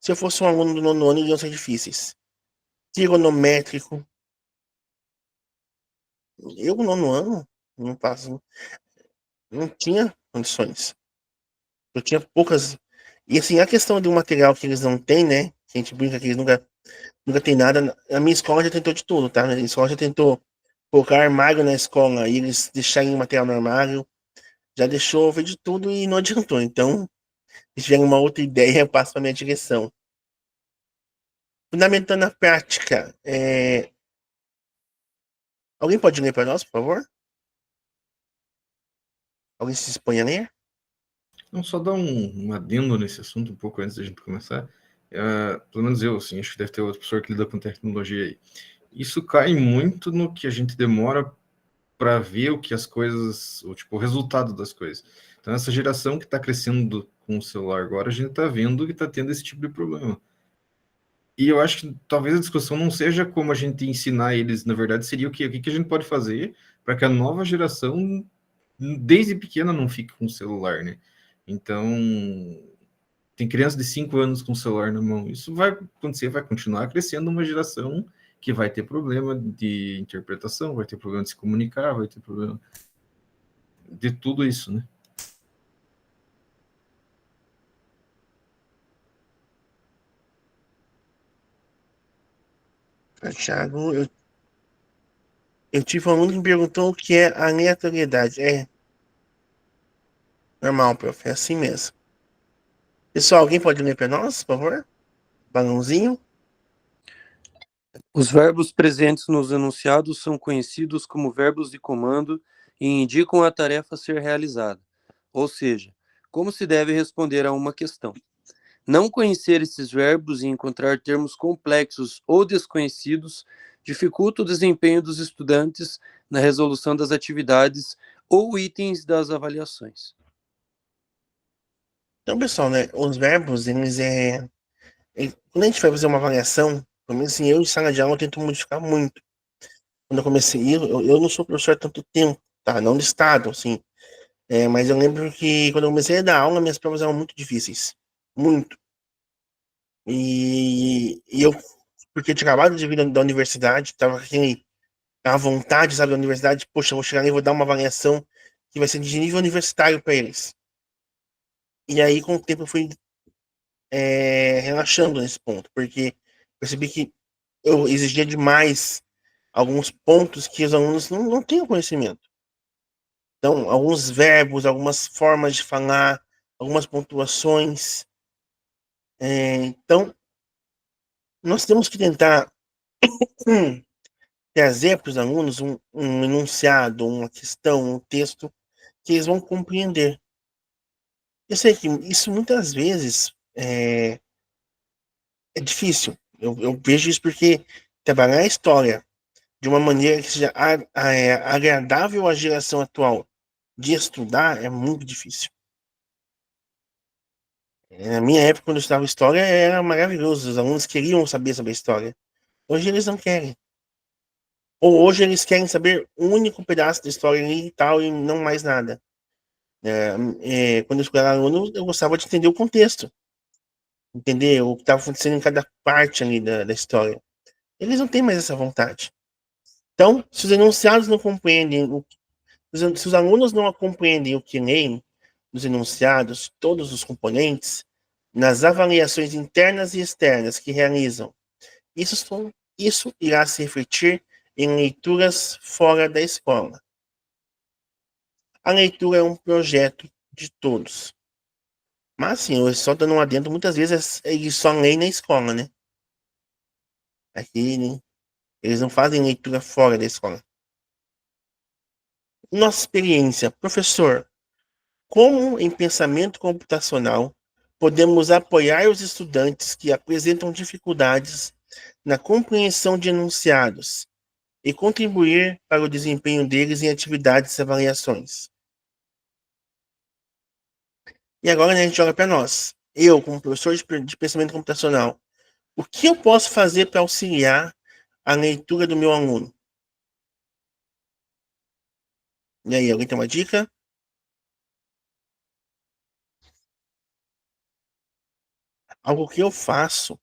se eu fosse um aluno do nono ano, iriam ser difíceis. Trigonométrico. Eu, no nono ano, não tinha condições. Eu tinha poucas. E assim, a questão do material que eles não têm, né? Que a gente brinca que eles nunca tem nada. A minha escola já tentou de tudo, tá? A minha escola já tentou colocar armário na escola e eles deixarem o material no armário. Já deixou ver de tudo e não adiantou. Então, se tiver uma outra ideia, eu passo para minha direção. Fundamentando a prática, alguém pode ler para nós, por favor? Alguém se dispõe a ler? Não, só dar um adendo nesse assunto um pouco antes da gente começar. Pelo menos eu, assim, acho que deve ter outro professor que lida com tecnologia aí. Isso cai muito no que a gente demora para ver o que as coisas, o resultado das coisas. Então, essa geração que está crescendo com o celular agora, a gente está vendo que está tendo esse tipo de problema. E eu acho que talvez a discussão não seja como a gente ensinar eles, na verdade, seria o que a gente pode fazer para que a nova geração, desde pequena, não fique com o celular, né? Então, tem criança de 5 anos com o celular na mão. Isso vai acontecer, vai continuar crescendo uma geração que vai ter problema de interpretação, vai ter problema de se comunicar, vai ter problema de tudo isso, né? Thiago, eu tive um aluno que me perguntou o que é aleatoriedade. É normal, prof. É assim mesmo. Pessoal, alguém pode ler para nós, por favor? Balãozinho. Os verbos presentes nos enunciados são conhecidos como verbos de comando e indicam a tarefa a ser realizada, ou seja, como se deve responder a uma questão. Não conhecer esses verbos e encontrar termos complexos ou desconhecidos dificulta o desempenho dos estudantes na resolução das atividades ou itens das avaliações. Então, pessoal, né? Os verbos, quando a gente vai fazer uma avaliação, pelo menos assim, eu em sala de aula eu tento modificar muito. Quando eu comecei, eu não sou professor há tanto tempo, tá? Não de estado, assim. Mas eu lembro que quando eu comecei a dar aula, minhas provas eram muito difíceis. Muito. E eu, porque eu tinha acabado de vir da universidade, tava aquele, a vontade, sabe, da universidade, poxa, eu vou chegar ali e vou dar uma avaliação que vai ser de nível universitário para eles. E aí, com o tempo, eu fui relaxando nesse ponto, porque percebi que eu exigia demais alguns pontos que os alunos não têm conhecimento. Então, alguns verbos, algumas formas de falar, algumas pontuações. Então, nós temos que tentar trazer para os alunos um enunciado, uma questão, um texto que eles vão compreender. Eu sei que isso muitas vezes é difícil. Eu vejo isso porque trabalhar a história de uma maneira que seja agradável à geração atual de estudar é muito difícil. Na minha época, quando eu estudava história, era maravilhoso. Os alunos queriam saber sobre a história. Hoje eles não querem. Ou hoje eles querem saber um único pedaço da história ali e tal, e não mais nada. Quando eu era aluno, eu gostava de entender o contexto. Entender o que estava acontecendo em cada parte ali da história. Eles não têm mais essa vontade. Então, se os enunciados não compreendem, se os alunos não compreendem o que leem nos enunciados, todos os componentes, nas avaliações internas e externas que realizam, isso irá se refletir em leituras fora da escola. A leitura é um projeto de todos. Mas, assim, eu só dando um adendo, muitas vezes eles só leem na escola, né? Aqui, né? Eles não fazem leitura fora da escola. Nossa experiência, professor, como em pensamento computacional podemos apoiar os estudantes que apresentam dificuldades na compreensão de enunciados e contribuir para o desempenho deles em atividades e avaliações? E agora, né, a gente olha para nós. Eu, como professor de pensamento computacional, o que eu posso fazer para auxiliar a leitura do meu aluno? E aí, alguém tem uma dica? Algo que eu faço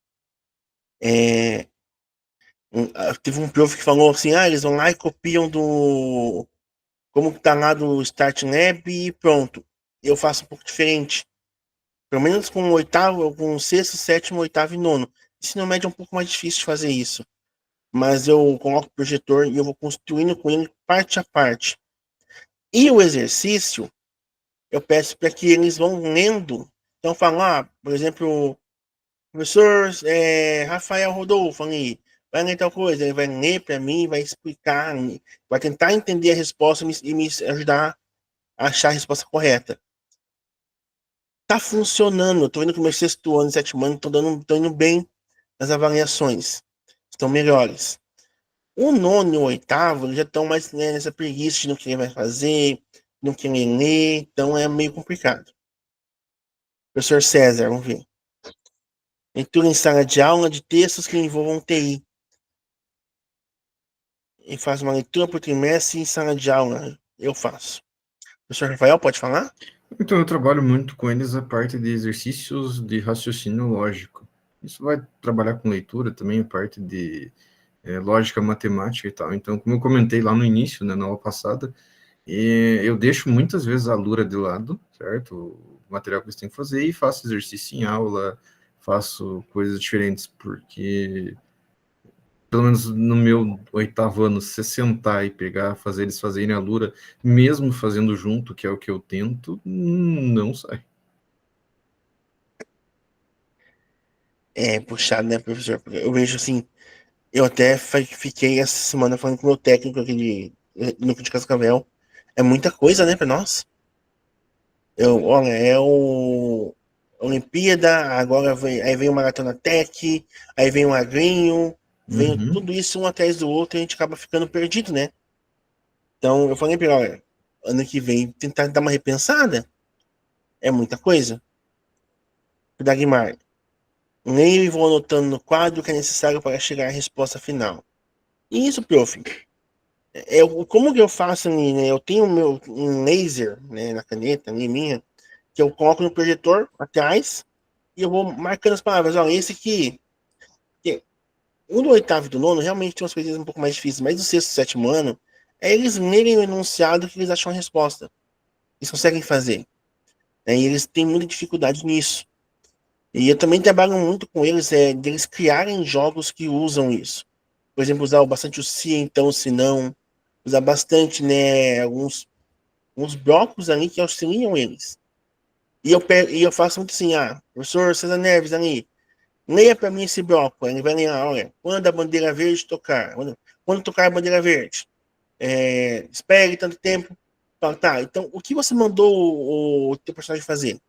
teve um prof que falou assim, eles vão lá e copiam como que tá lá do Start Lab e pronto. Eu faço um pouco diferente. Pelo menos com o oitavo, com o sexto, sétimo, oitavo e nono. Ensino médio é um pouco mais difícil de fazer isso. Mas eu coloco o projetor e eu vou construindo com ele parte a parte. E o exercício, eu peço para que eles vão lendo. Então, falar, por exemplo, professor Rafael Rodolfo, ali, vai ler tal coisa, ele vai ler para mim, vai explicar, vai tentar entender a resposta e me ajudar a achar a resposta correta. Tá funcionando, eu tô vendo que o meu sexto ano, sétimo ano, tô indo bem nas avaliações, estão melhores. O nono e o oitavo eles já estão mais, né, nessa preguiça de não querer vai fazer, não querer ler, então é meio complicado. Professor César, vamos ver. Leitura em sala de aula de textos que envolvam TI. E faz uma leitura por trimestre em sala de aula. Eu faço. Professor Rafael, pode falar? Então, eu trabalho muito com eles a parte de exercícios de raciocínio lógico. Isso vai trabalhar com leitura também, a parte de lógica matemática e tal. Então, como eu comentei lá no início, né, na aula passada, eu deixo muitas vezes a Lura de lado, certo? O material que eles têm que fazer, e faço exercício em aula, faço coisas diferentes, porque pelo menos no meu oitavo ano, se sentar e pegar, fazer eles fazerem a Lura, mesmo fazendo junto, que é o que eu tento, não sai. É puxado, né, professor? Eu vejo assim, eu até fiquei essa semana falando com o meu técnico aqui no Núcleo de Cascavel. É muita coisa, né, para nós. Olha, Olimpíada, agora aí vem o Maratona Tech, aí vem o Agrinho, vem tudo isso um atrás do outro e a gente acaba ficando perdido, né? Então eu falei para ele, olha, ano que vem tentar dar uma repensada. É muita coisa. Dagmar, leio e vou anotando no quadro o que é necessário para chegar à resposta final. E isso, prof. Como que eu faço ali, né? Eu tenho um laser, né, na caneta ali minha, que eu coloco no projetor atrás e eu vou marcando as palavras. Olha, esse aqui, o do oitavo e do nono realmente tem umas coisas um pouco mais difíceis, mas do sexto e sétimo ano, é eles lerem o enunciado que eles acham a resposta. Eles conseguem fazer. E eles têm muita dificuldade nisso. E eu também trabalho muito com eles, deles criarem jogos que usam isso. Por exemplo, usar bastante o se, então, se não. Usar bastante, né, uns blocos ali que auxiliam eles. E eu faço muito assim, professor César Neves ali, leia para mim esse bloco. Ele vai ler, olha, quando a bandeira verde tocar, quando tocar a bandeira verde, espere tanto tempo. Tá, então o que você mandou o teu personagem fazer?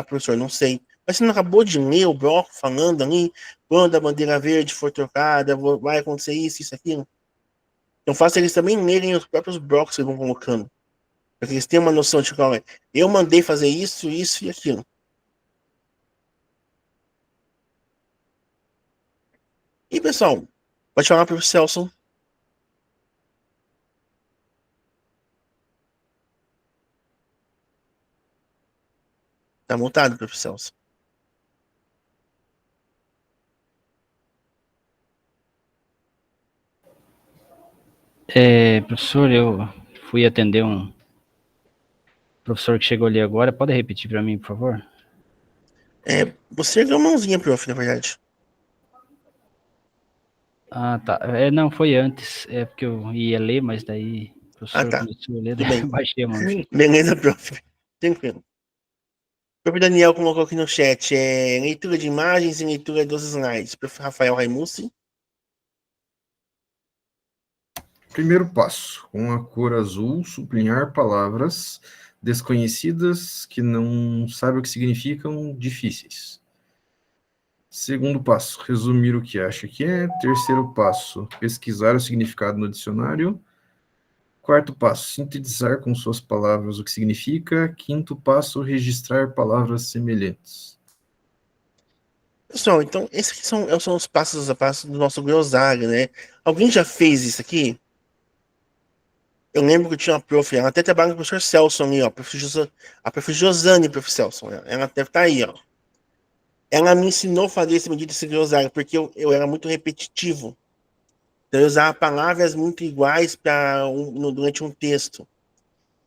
Professor, não sei. Mas você não acabou de ler o bloco falando ali, quando a bandeira verde for trocada, vai acontecer isso, isso, aquilo. Então faça eles também lerem os próprios blocos que eles vão colocando. Para que eles tenham uma noção de, olha, eu mandei fazer isso, isso e aquilo. E pessoal, pode falar para o Celso. Tá montado, professor Celso. Professor, eu fui atender um professor que chegou ali agora. Pode repetir para mim, por favor? Você ergueu a mãozinha, prof, na verdade. Tá. Não, foi antes. É porque eu ia ler, mas daí o professor Tá. começou a ler, Tudo daí bem. eu baixei a mão. Beleza, prof. Tranquilo. O prof. Daniel colocou aqui no chat, leitura de imagens e leitura dos slides. Prof. Rafael Raimucci. Primeiro passo, com a cor azul, sublinhar palavras desconhecidas que não sabe o que significam, difíceis. Segundo passo, resumir o que acha que é. Terceiro passo, pesquisar o significado no dicionário. Quarto passo, sintetizar com suas palavras o que significa. Quinto passo, registrar palavras semelhantes. Pessoal, então, esses aqui são os passos a passo do nosso glossário, né? Alguém já fez isso aqui? Eu lembro que eu tinha uma prof, ela até trabalha com o professor Celso ali, ó, a prof. Josane, prof. Celso, ela deve estar aí, ó. Ela me ensinou a fazer esse medida esse glossário, porque eu era muito repetitivo. Então eu usava palavras muito iguais durante um texto.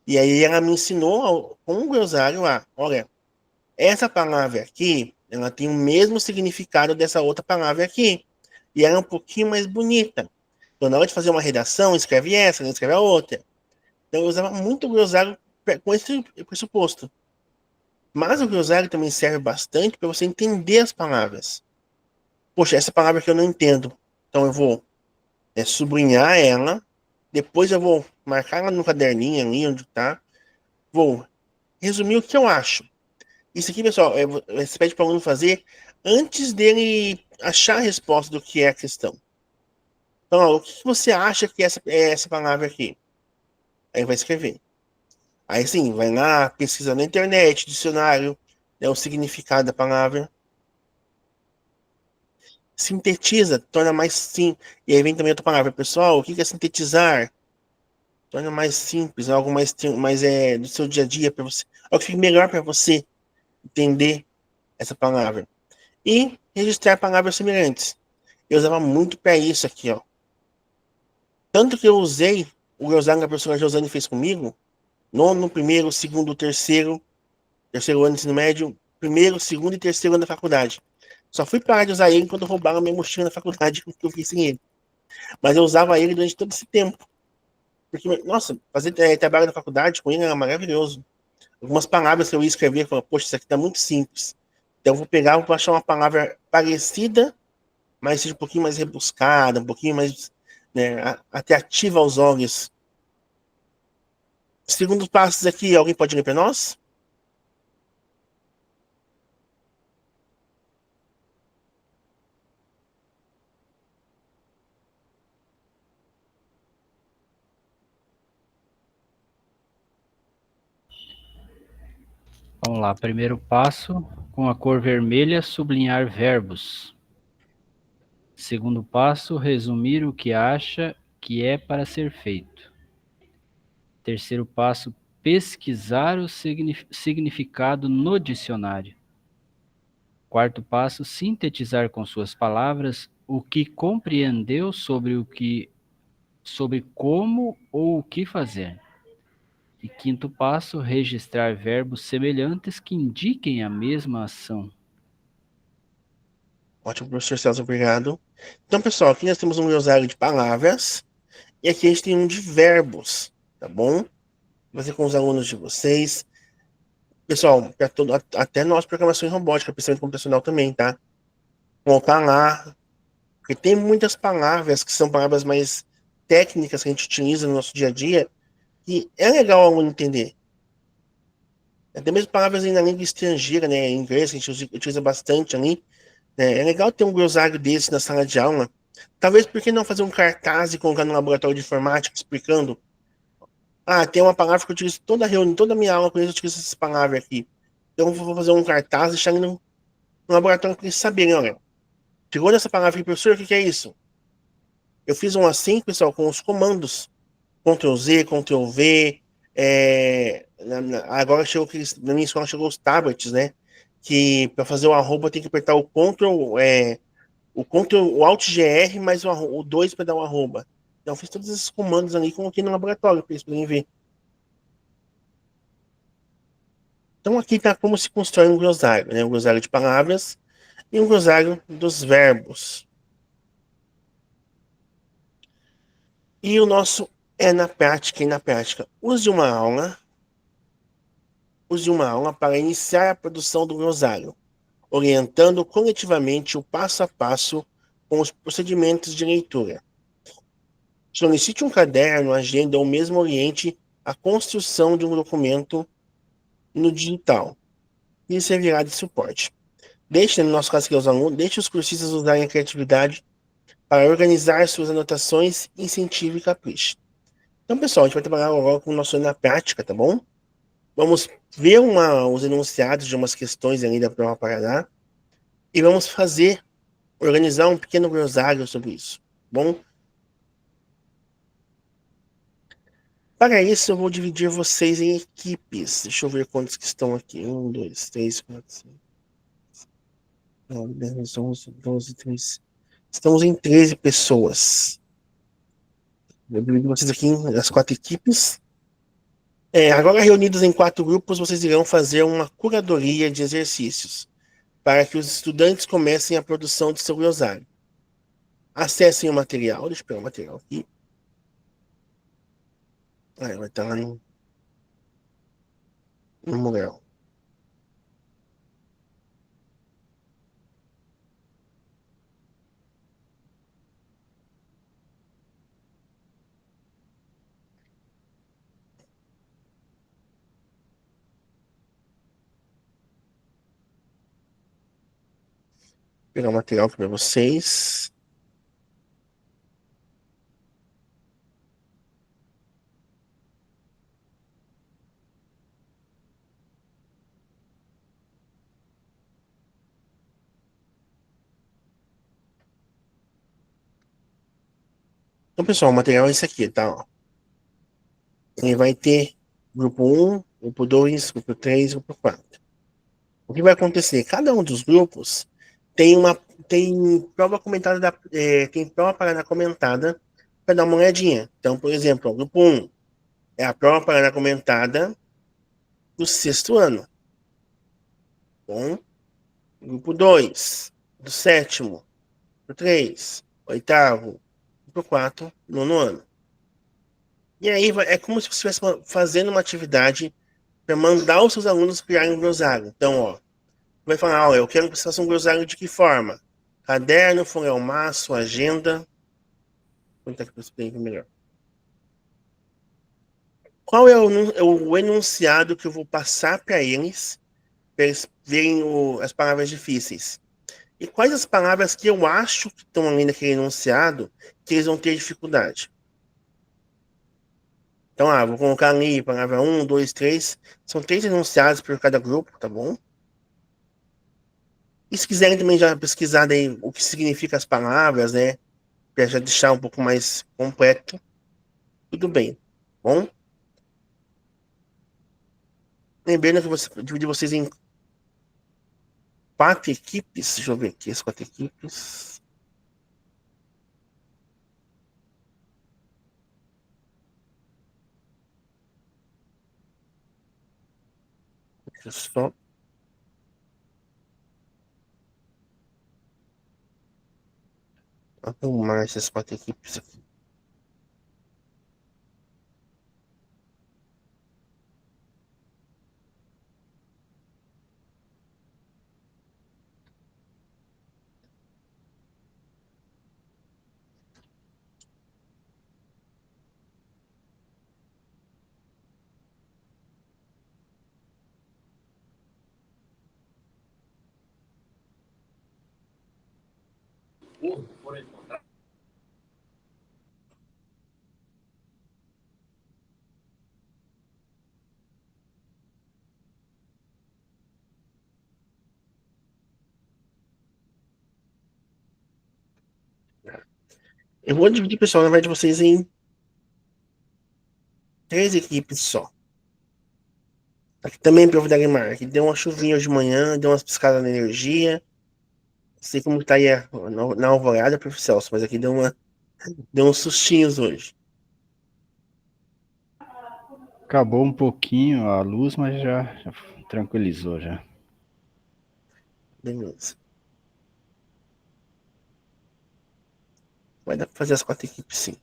E aí ela me ensinou com um glossário olha, essa palavra aqui, ela tem o mesmo significado dessa outra palavra aqui. E ela é um pouquinho mais bonita. Então, na hora de fazer uma redação, escreve essa, não escreve a outra. Então, eu usava muito o glossário com esse pressuposto. Mas o glossário também serve bastante para você entender as palavras. Poxa, essa palavra que eu não entendo. Então, eu vou sublinhar ela. Depois, eu vou marcar ela no caderninho ali onde está. Vou resumir o que eu acho. Isso aqui, pessoal, você pede para o aluno fazer antes dele achar a resposta do que é a questão. Então, o que você acha que é essa palavra aqui? Aí vai escrever. Aí sim, vai lá, pesquisa na internet, dicionário, o significado da palavra. Sintetiza, torna mais simples. E aí vem também outra palavra. Pessoal, o que é sintetizar? Torna mais simples, algo mais do seu dia a dia para você. Algo que fique melhor para você entender essa palavra. E registrar palavras semelhantes. Eu usava muito para isso aqui, ó. Tanto que eu usei o glossário que a professora Josane fez comigo, nono, primeiro, segundo, terceiro ano do ensino médio, primeiro, segundo e terceiro ano da faculdade. Só fui parar de usar ele quando roubaram a minha mochila na faculdade, que eu fiz sem ele. Mas eu usava ele durante todo esse tempo. Porque, nossa, fazer trabalho na faculdade com ele era maravilhoso. Algumas palavras que eu ia escrever, eu falava, poxa, isso aqui tá muito simples. Então eu vou pegar, vou achar uma palavra parecida, mas seja um pouquinho mais rebuscada, um pouquinho mais atrativa aos olhos. Segundo passos aqui, alguém pode ler para nós? Vamos lá, primeiro passo, com a cor vermelha, sublinhar verbos. Segundo passo, resumir o que acha que é para ser feito. Terceiro passo, pesquisar o significado no dicionário. Quarto passo, sintetizar com suas palavras o que compreendeu sobre como ou o que fazer. E quinto passo, registrar verbos semelhantes que indiquem a mesma ação. Ótimo, professor Celso, obrigado. Então, pessoal, aqui nós temos um glossário de palavras e aqui a gente tem um de verbos, tá bom? Vou fazer com os alunos de vocês. Pessoal, até nós, programação em robótica, pensamento computacional também, tá? Colocar lá, porque tem muitas palavras que são palavras mais técnicas que a gente utiliza no nosso dia a dia, que é legal o aluno entender. Até mesmo palavras na língua estrangeira, né? Em inglês, que a gente utiliza bastante ali. Né? É legal ter um glossário desse na sala de aula. Talvez por que não fazer um cartaz e colocar no laboratório de informática explicando? Ah, tem uma palavra que eu utilizo toda reunião, toda minha aula com eles, eu utilizo essas palavras aqui. Então eu vou fazer um cartaz e deixar ele no laboratório para eles saberem, olha. Chegou nessa palavra aqui, professor, o que é isso? Eu fiz um assim, pessoal, com os comandos. Ctrl Z, Ctrl V. Agora chegou na minha escola chegou os tablets, né? Que para fazer o arroba tem que apertar o Alt GR mais o 2 para dar o arroba. Então eu fiz todos esses comandos ali e coloquei no laboratório para eles poderem ver. Então aqui está como se constrói um glossário, né? Um glossário de palavras e um glossário dos verbos. E o nosso é na prática e na prática. Use uma aula para iniciar a produção do glossário, orientando coletivamente o passo a passo com os procedimentos de leitura. Solicite um caderno, agenda ou mesmo oriente a construção de um documento no digital. Isso servirá de suporte. Deixe, no nosso caso aqui, os alunos, deixe os cursistas usarem a criatividade para organizar suas anotações, incentive e capriche. Então, pessoal, a gente vai trabalhar agora com o nosso na prática, tá bom? Vamos ver os enunciados de umas questões ali da prova Paraná e vamos organizar um pequeno glossário sobre isso, tá bom? Para isso, eu vou dividir vocês em equipes. Deixa eu ver quantos que estão aqui. 1, 2, 3, 4, 5, 9, 10, 11, 12, 13. Estamos em 13 pessoas. Eu divido vocês aqui nas 4 equipes. Agora, reunidos em 4 grupos, vocês irão fazer uma curadoria de exercícios para que os estudantes comecem a produção do seu glossário. Acessem o material. Deixa eu pegar o material aqui. Vai estar lá no mural. Vou pegar o material aqui para vocês. Então, pessoal, o material é esse aqui, tá? Ó. Ele vai ter grupo 1, grupo 2, grupo 3, grupo 4. O que vai acontecer? Cada um dos grupos tem prova comentada tem prova Paraná comentada para dar uma olhadinha. Então, por exemplo, o grupo 1 é a prova Paraná comentada do 6º ano. Bom, grupo 2, do 7º, grupo 3, 8º, grupo 4, 9º ano. E aí é como se você estivesse fazendo uma atividade para mandar os seus alunos criarem um glossário. Então, ó, vai falar, ó, eu quero que você faça um glossário de que forma? Caderno, folha maço, agenda. Vou tentar que eu melhor. Qual é o enunciado que eu vou passar para eles verem as palavras difíceis? E quais as palavras que eu acho que estão ali naquele enunciado que eles vão ter dificuldade? Então, vou colocar ali palavra 1, 2, 3. São 3 enunciados por cada grupo, tá bom? E se quiserem também já pesquisar daí o que significa as palavras, né? Para já deixar um pouco mais completo, tudo bem, tá bom? Lembrando que você dividi vocês em 4 equipes. Deixa eu ver aqui as 4 equipes. Deixa eu só arrumar essas 4 equipes aqui. Eu vou dividir, pessoal, na verdade, vocês em 3 equipes só. Aqui também, prof. Dagmar, que deu uma chuvinha hoje de manhã, deu umas piscadas na energia. Não sei como tá aí na alvorada, prof. Celso, mas aqui deu uns sustinhos hoje. Acabou um pouquinho a luz, mas já tranquilizou já. Beleza. Vai dar pra fazer as 4 equipes, sim.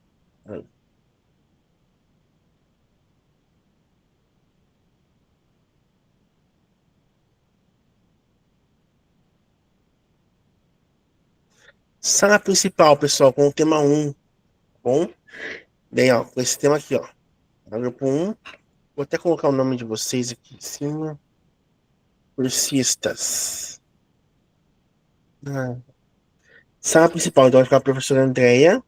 Sala principal, pessoal, com o tema 1. Bom? Bem, ó, com esse tema aqui, ó. Grupo 1. Vou até colocar o nome de vocês aqui em cima. Cursistas. Ah. Sala principal, então, vai ficar a professora Andréia.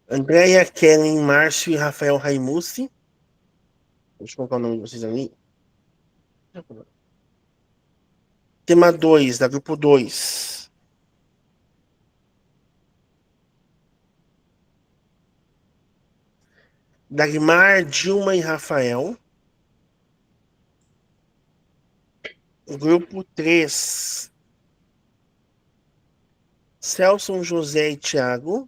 Andréia, Kellen, Márcio e Rafael Raimucci. Deixa eu colocar o nome de vocês ali. Tema 2, da grupo 2. Dagmar, Dilma e Rafael. Grupo 3. Celso, José e Tiago.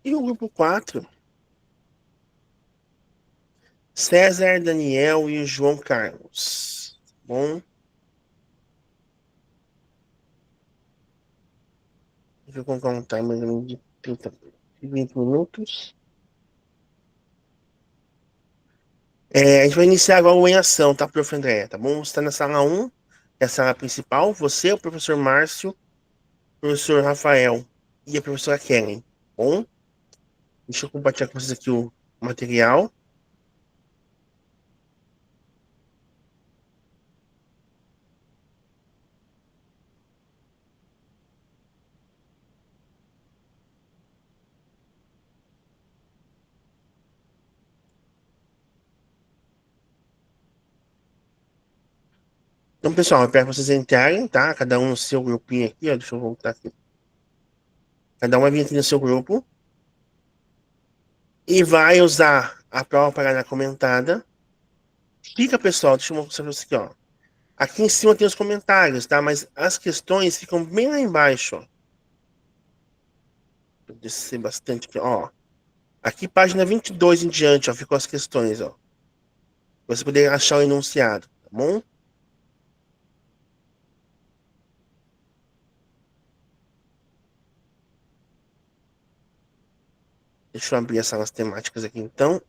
E o grupo 4. César, Daniel e o João Carlos. Bom. Deixa eu colocar um timer de 30, 20 minutos. A gente vai iniciar agora o Em Ação, tá, prof. André? Tá bom? Você está na sala 1, que é a sala principal. Você, o professor Márcio, o professor Rafael e a professora Kellen. Tá bom? Deixa eu compartilhar com vocês aqui o material. Então, pessoal, eu peço para vocês entrarem, tá? Cada um no seu grupinho aqui, ó. Deixa eu voltar aqui. Cada um vai vir aqui no seu grupo. E vai usar a prova parada comentada. Fica, pessoal, deixa eu mostrar pra vocês aqui, ó. Aqui em cima tem os comentários, tá? Mas as questões ficam bem lá embaixo, ó. Vou descer bastante aqui, ó. Aqui, página 22 em diante, ó, ficou as questões, ó. Você poder achar o enunciado, tá bom? Deixa eu abrir as salas temáticas aqui, então.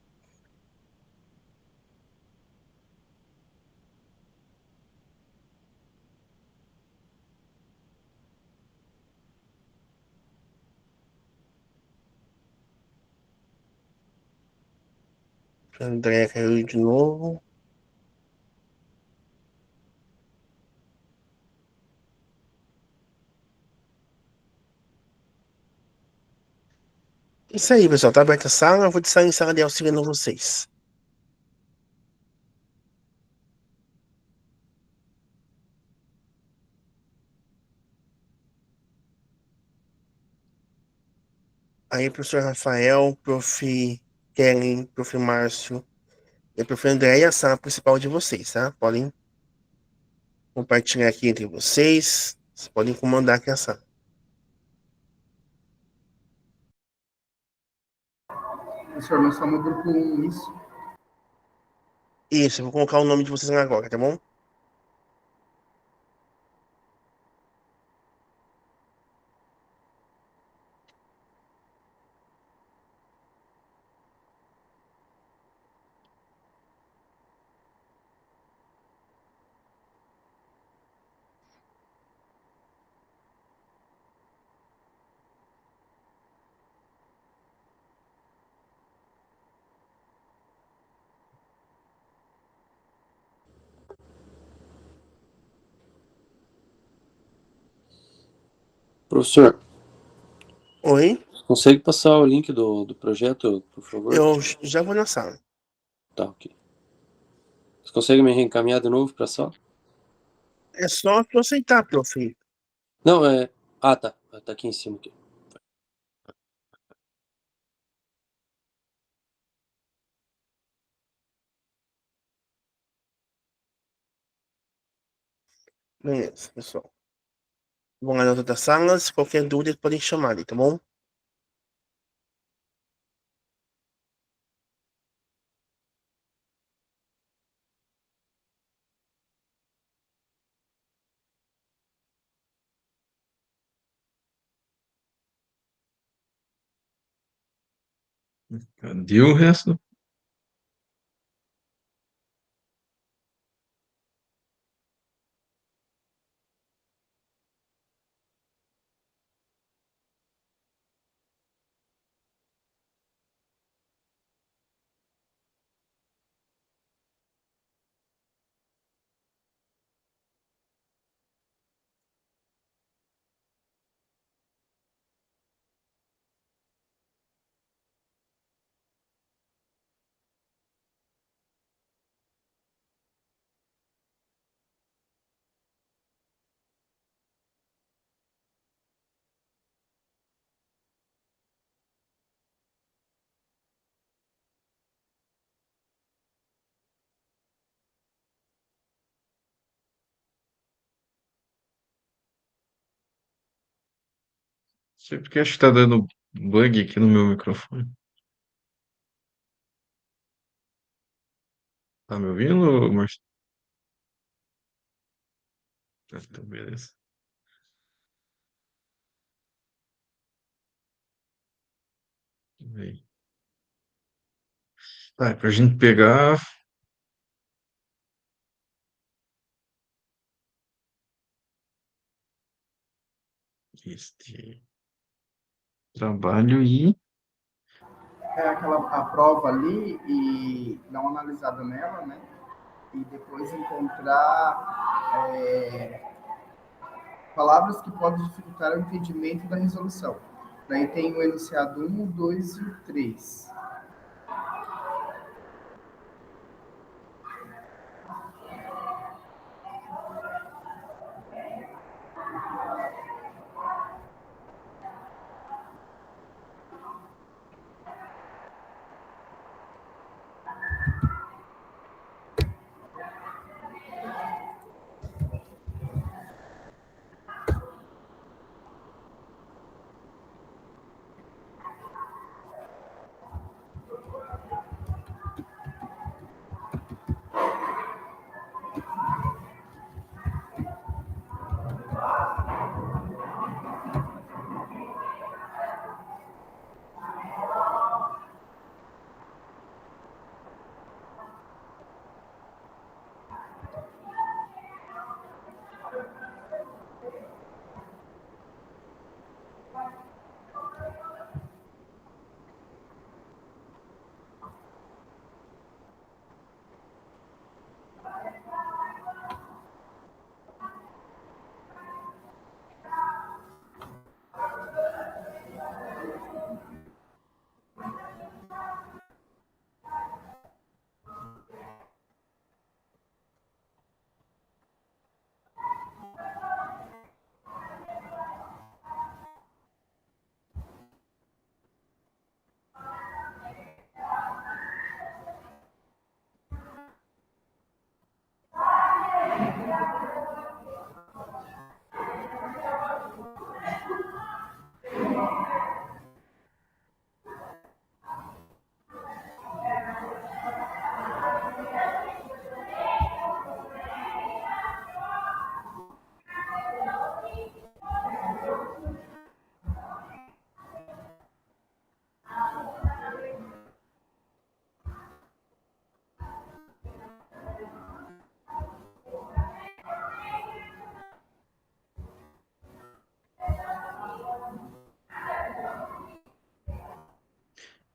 André caiu de novo. Isso aí, pessoal. Tá aberta a sala. Eu vou de sala em sala de auxiliando vocês. Aí, professor Rafael, prof. Kellen, prof. Márcio e prof. André, e a sala principal de vocês, tá? Podem compartilhar aqui entre vocês. Vocês podem comandar aqui a sala. Professor, nós estamos no grupo 1, isso? Isso, eu vou colocar o nome de vocês agora, tá bom? Professor, Oi? consegue passar o link do projeto, por favor? Eu já vou na sala. Tá, ok. Você consegue me reencaminhar de novo para a sala? É só tu aceitar, prof. Não, é... Ah, tá. Tá aqui em cima. Aqui. Beleza, pessoal. Vão lá nas outras salas. Qualquer dúvida podem chamar ali, tá bom? Cadê o resto? Sei porque acho que tá dando bug aqui no meu microfone. Tá me ouvindo, Marcelo? Então, beleza. Aí. Tá, pra gente pegar este trabalho e aquela a prova ali e dar uma analisada nela, né? E depois encontrar palavras que podem dificultar o entendimento da resolução. Daí tem o enunciado 1, 2 e o 3.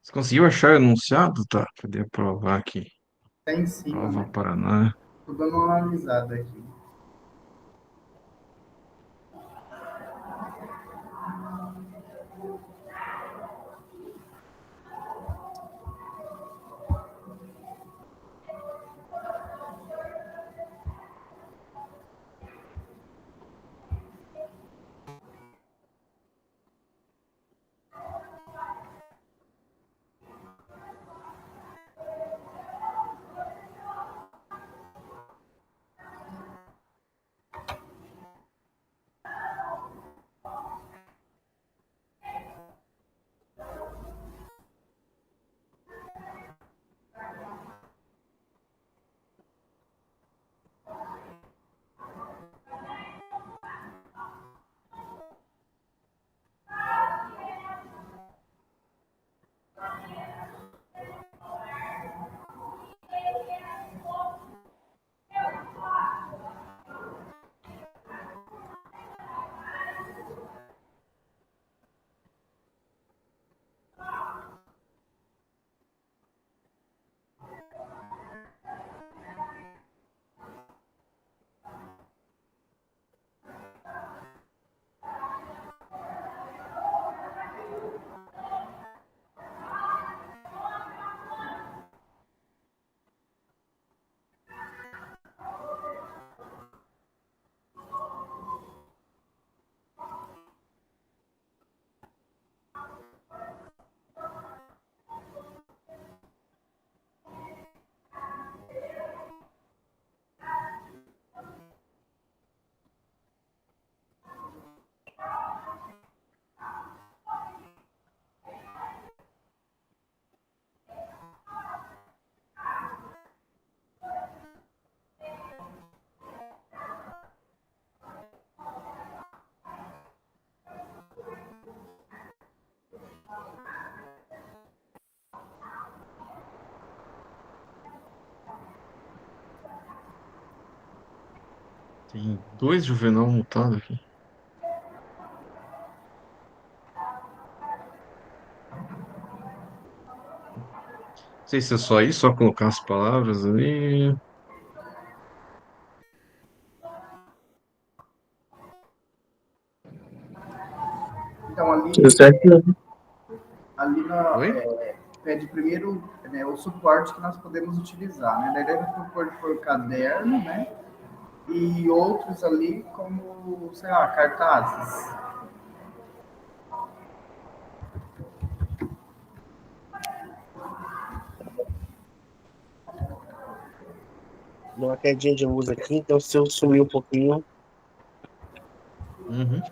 você conseguiu achar o enunciado? Tá, cadê aprovar aqui? Tá em cima, Prova né? Paraná. Tô dando uma analisada aqui. Tem 2 Juvenal mutado aqui. Não sei se é só isso, só colocar as palavras ali. Então, ali, Tudo certo? ali Oi? pede primeiro, né, o suporte que nós podemos utilizar, né? Daí deve por caderno, né? E outros ali como, sei lá, cartazes. Deu uma quedinha de luz aqui, então se eu sumir um pouquinho. Uhum.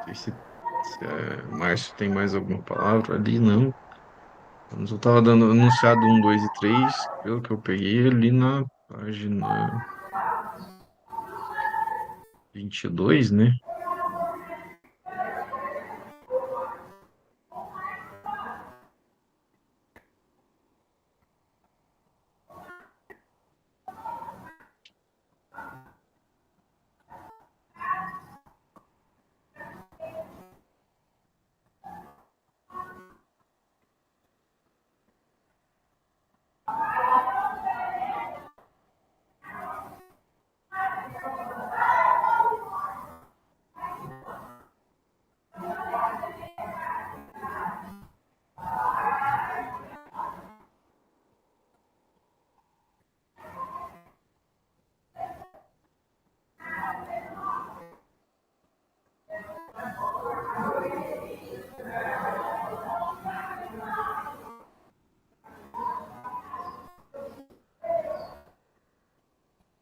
Não sei se Márcio tem mais alguma palavra ali, não. Mas eu tava dando anunciado 1, 2 e 3, pelo que eu peguei ali na página 22, né?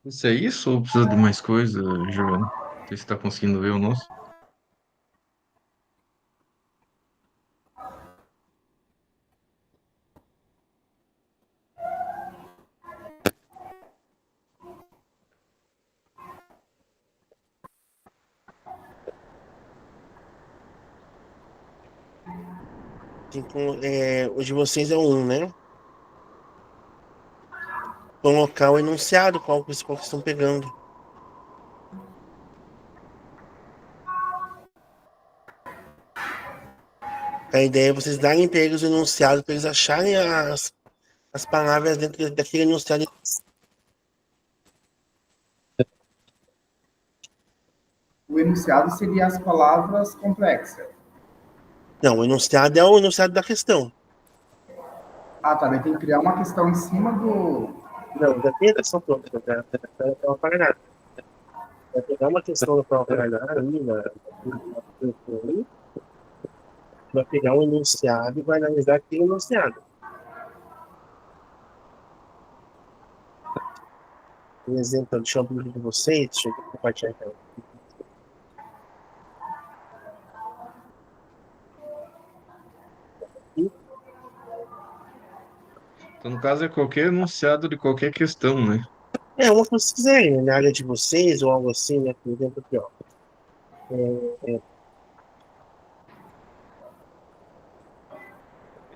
Isso é isso ou precisa de mais coisa, Giovanni? Não sei se está conseguindo ver o nosso. Então, o de vocês é um, né? Colocar o enunciado, qual que vocês estão pegando. A ideia é vocês darem para eles o enunciado, para eles acharem as palavras dentro daquele enunciado. O enunciado seria as palavras complexas. Não, o enunciado é o enunciado da questão. Ah, tá. Daí tem que criar uma questão em cima do. Não, já tem a questão pronta, já prova paragrafo. Vai pegar uma questão da prova paragrafo ali, vai pegar um enunciado e vai analisar aquele enunciado. Por exemplo, deixa eu abrir de vocês, deixa eu compartilhar aqui. Então, no caso, é qualquer enunciado de qualquer questão, né? Uma que vocês quiserem, né, na área de vocês ou algo assim, né? Por exemplo, aqui, ó. É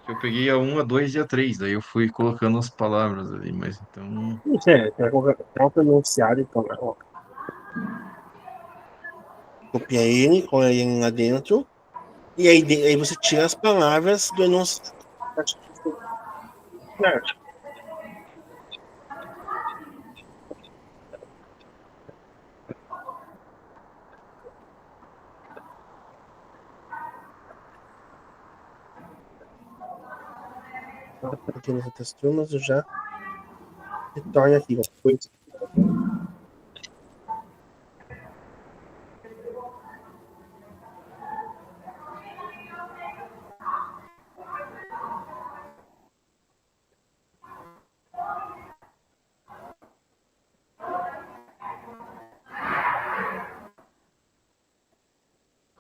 que eu peguei a 1, a 2 e a 3, daí eu fui colocando as palavras ali, mas então. Isso qualquer enunciado, então, ó. Copia ele, cola ele lá dentro, e aí você tira as palavras do enunciado. Aqui nas outras turmas eu já retorno aqui, ó.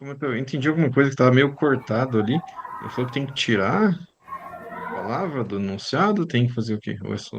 Como é que eu entendi alguma coisa que estava meio cortado ali. Ele falou que tem que tirar a palavra do enunciado, tem que fazer o quê? Ou é só...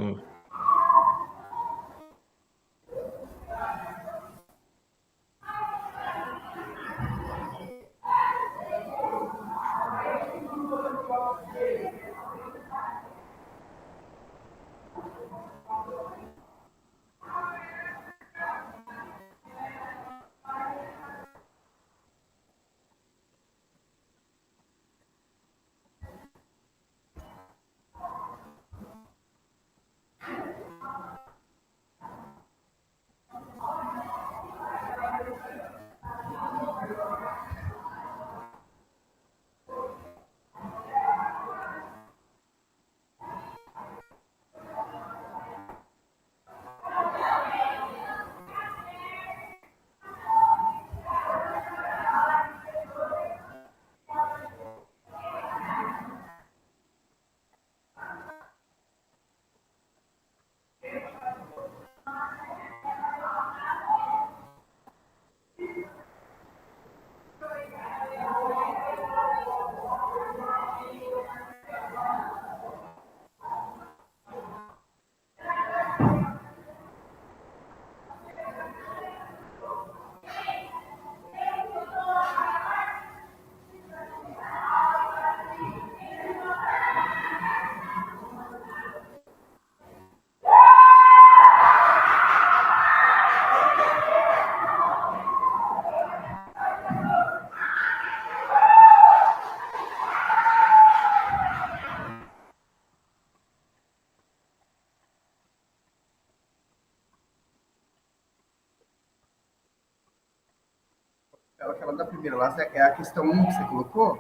Aquela da primeira lá, é a questão 1 que você colocou?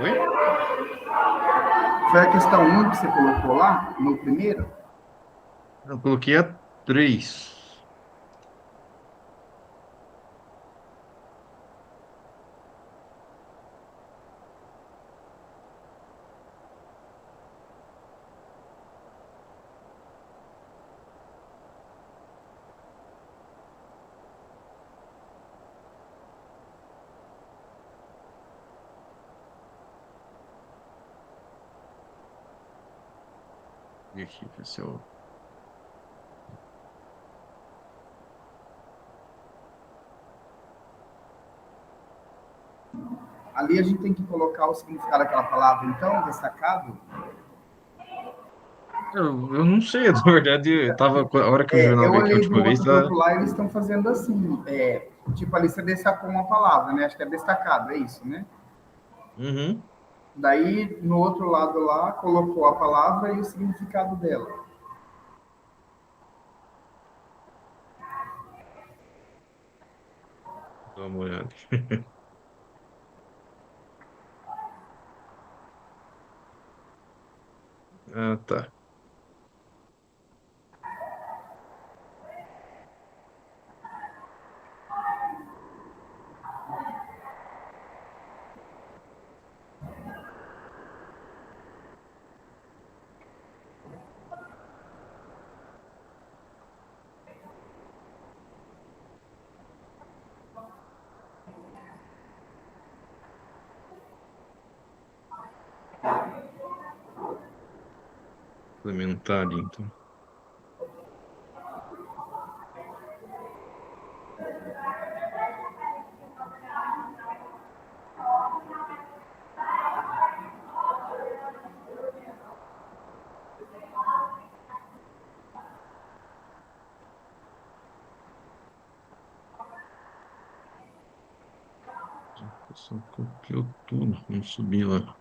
Oi? Foi a questão 1 que você colocou lá, no primeiro? Eu coloquei a 3. E aqui, ver se eu... Ali a gente tem que colocar o significado daquela palavra, então, destacado. Eu não sei, na verdade, eu tava, a hora que o jornal Eu veio aqui a olhei do última vez, outro tá... grupo lá, eles estão fazendo assim, tipo ali você destacou uma palavra, né? Acho que é destacado, é isso, né? Uhum. Daí, no outro lado lá, colocou a palavra e o significado dela. Dá uma olhada. Ah, tá. Implementar ali, então. Eu só copiou tudo, vamos subir lá.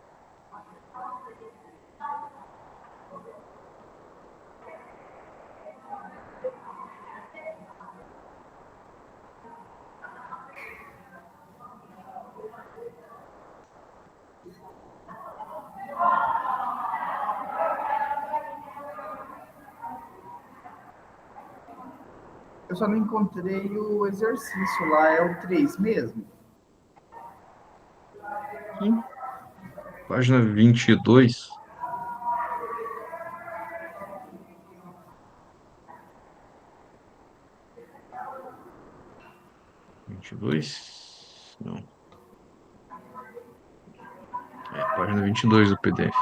Eu só não encontrei o exercício lá, é o 3 mesmo? Sim. Página 22. 22? Não. Página 22 do PDF.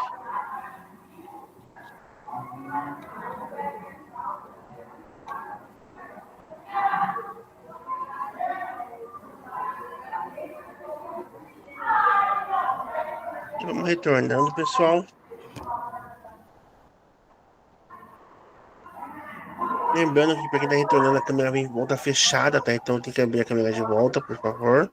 Vamos retornando, pessoal. Lembrando que para quem está retornando, a câmera vem em volta fechada, tá? Então tem que abrir a câmera de volta, por favor.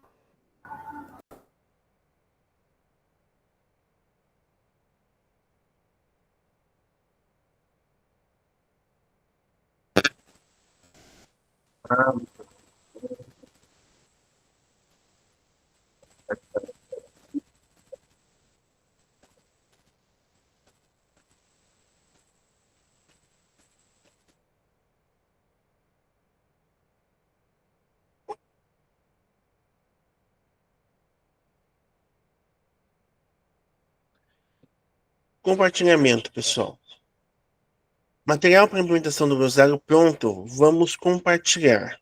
Compartilhamento, pessoal. Material para implementação do glosário pronto, vamos compartilhar.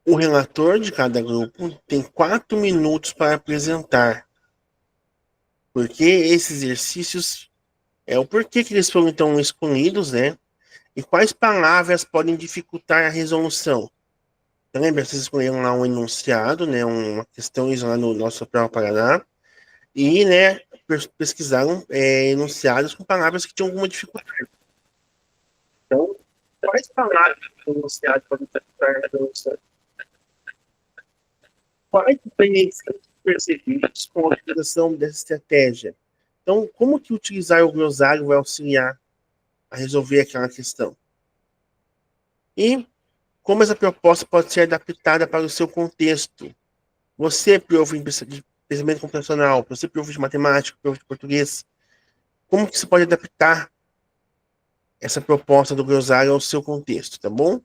O relator de cada grupo tem 4 minutos para apresentar. Porque esses exercícios o porquê que eles foram então escolhidos, né? E quais palavras podem dificultar a resolução. Então, lembra, vocês escolheram lá um enunciado, né? Uma questão lá no nosso Prova Paraná. E, né, pesquisaram enunciados com palavras que tinham alguma dificuldade. Então, quais palavras do enunciado podem dificultar a resolução? Quais diferenças percebidas com a utilização dessa estratégia? Então, como que utilizar o glossário vai auxiliar a resolver aquela questão? E como essa proposta pode ser adaptada para o seu contexto? Você, prof. de pensamento computacional, você, prof. de matemática, prof. de português, como que você pode adaptar essa proposta do glossário ao seu contexto, tá bom?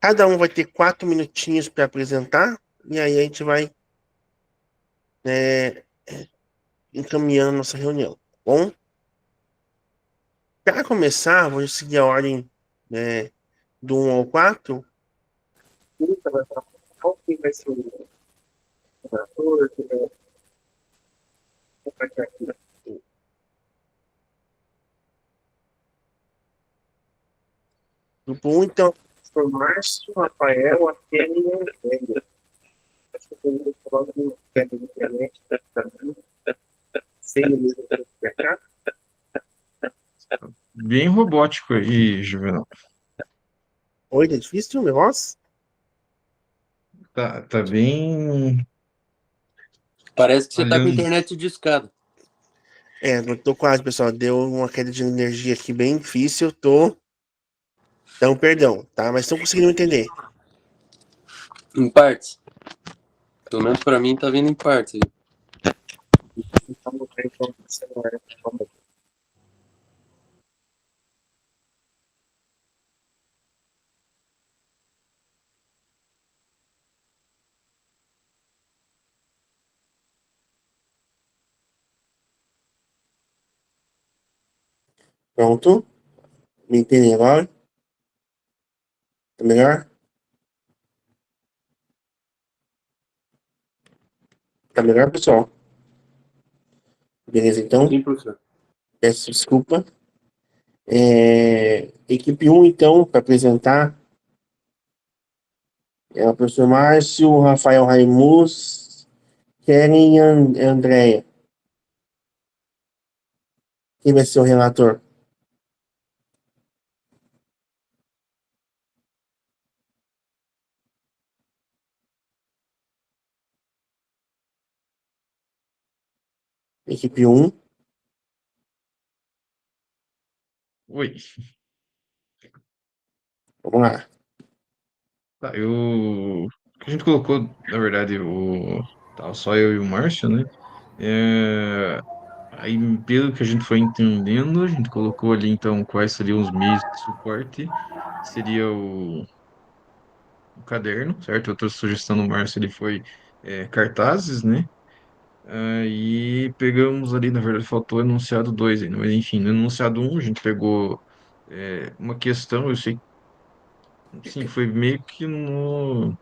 Cada um vai ter 4 minutinhos para apresentar, e aí a gente vai encaminhando nossa reunião, tá bom? Para começar, vou seguir a ordem do 1 ao 4. Qual que vai ser o orador? Grupo 1, então, foi Márcio, Rafael, Atene e André. Acho que eu vou falar do tempo de internet, sem o mesmo tempo pra cá. Bem robótico aí, Juvenal. Oi, tá difícil o negócio? Tá bem. Parece que você tá com Olhando. internet de escada. Eu tô quase, pessoal. Deu uma queda de energia aqui bem difícil. Então, perdão, tá? Mas estão conseguindo entender. Em partes. Pelo menos pra mim tá vindo em partes. Pronto? Me entendem agora? Tá melhor? Tá melhor, pessoal? Beleza, então? Sim, professor. Peço desculpa. Equipe 1, então, para apresentar, é o professor Márcio, Rafael Raimus, Keren e Andréia. Quem vai ser o relator? Equipe 1. Oi. Vamos lá. Tá, a gente colocou, na verdade, só eu e o Márcio, né? Aí, pelo que a gente foi entendendo, a gente colocou ali, então, quais seriam os meios de suporte. Seria o caderno, certo? Outra sugestão do Márcio, ele foi cartazes, né? Aí pegamos ali, na verdade, faltou o enunciado 2 ainda, mas enfim, no enunciado 1 a gente pegou uma questão, eu sei, sim, foi meio que no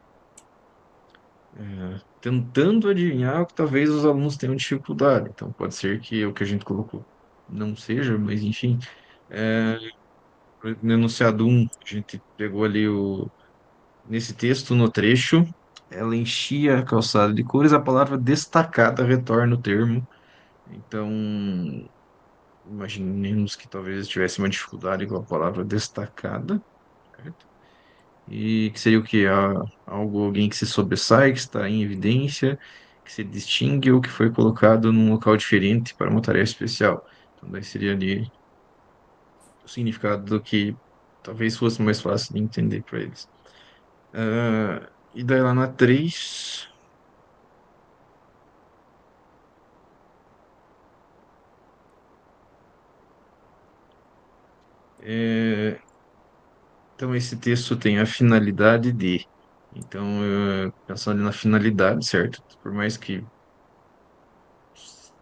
tentando adivinhar o que talvez os alunos tenham dificuldade. Então, pode ser que o que a gente colocou não seja, mas enfim. No enunciado 1, a gente pegou ali nesse texto, no trecho, ela enchia a calçada de cores, a palavra destacada retorna o termo. Então, imaginemos que talvez tivesse uma dificuldade com a palavra destacada, certo? E que seria o quê? Alguém que se sobressai, que está em evidência, que se distingue ou que foi colocado num local diferente para uma tarefa especial. Então, daí seria ali o significado do que talvez fosse mais fácil de entender para eles. E daí lá na 3, então esse texto tem a finalidade de. Então, pensando na finalidade, certo? Por mais que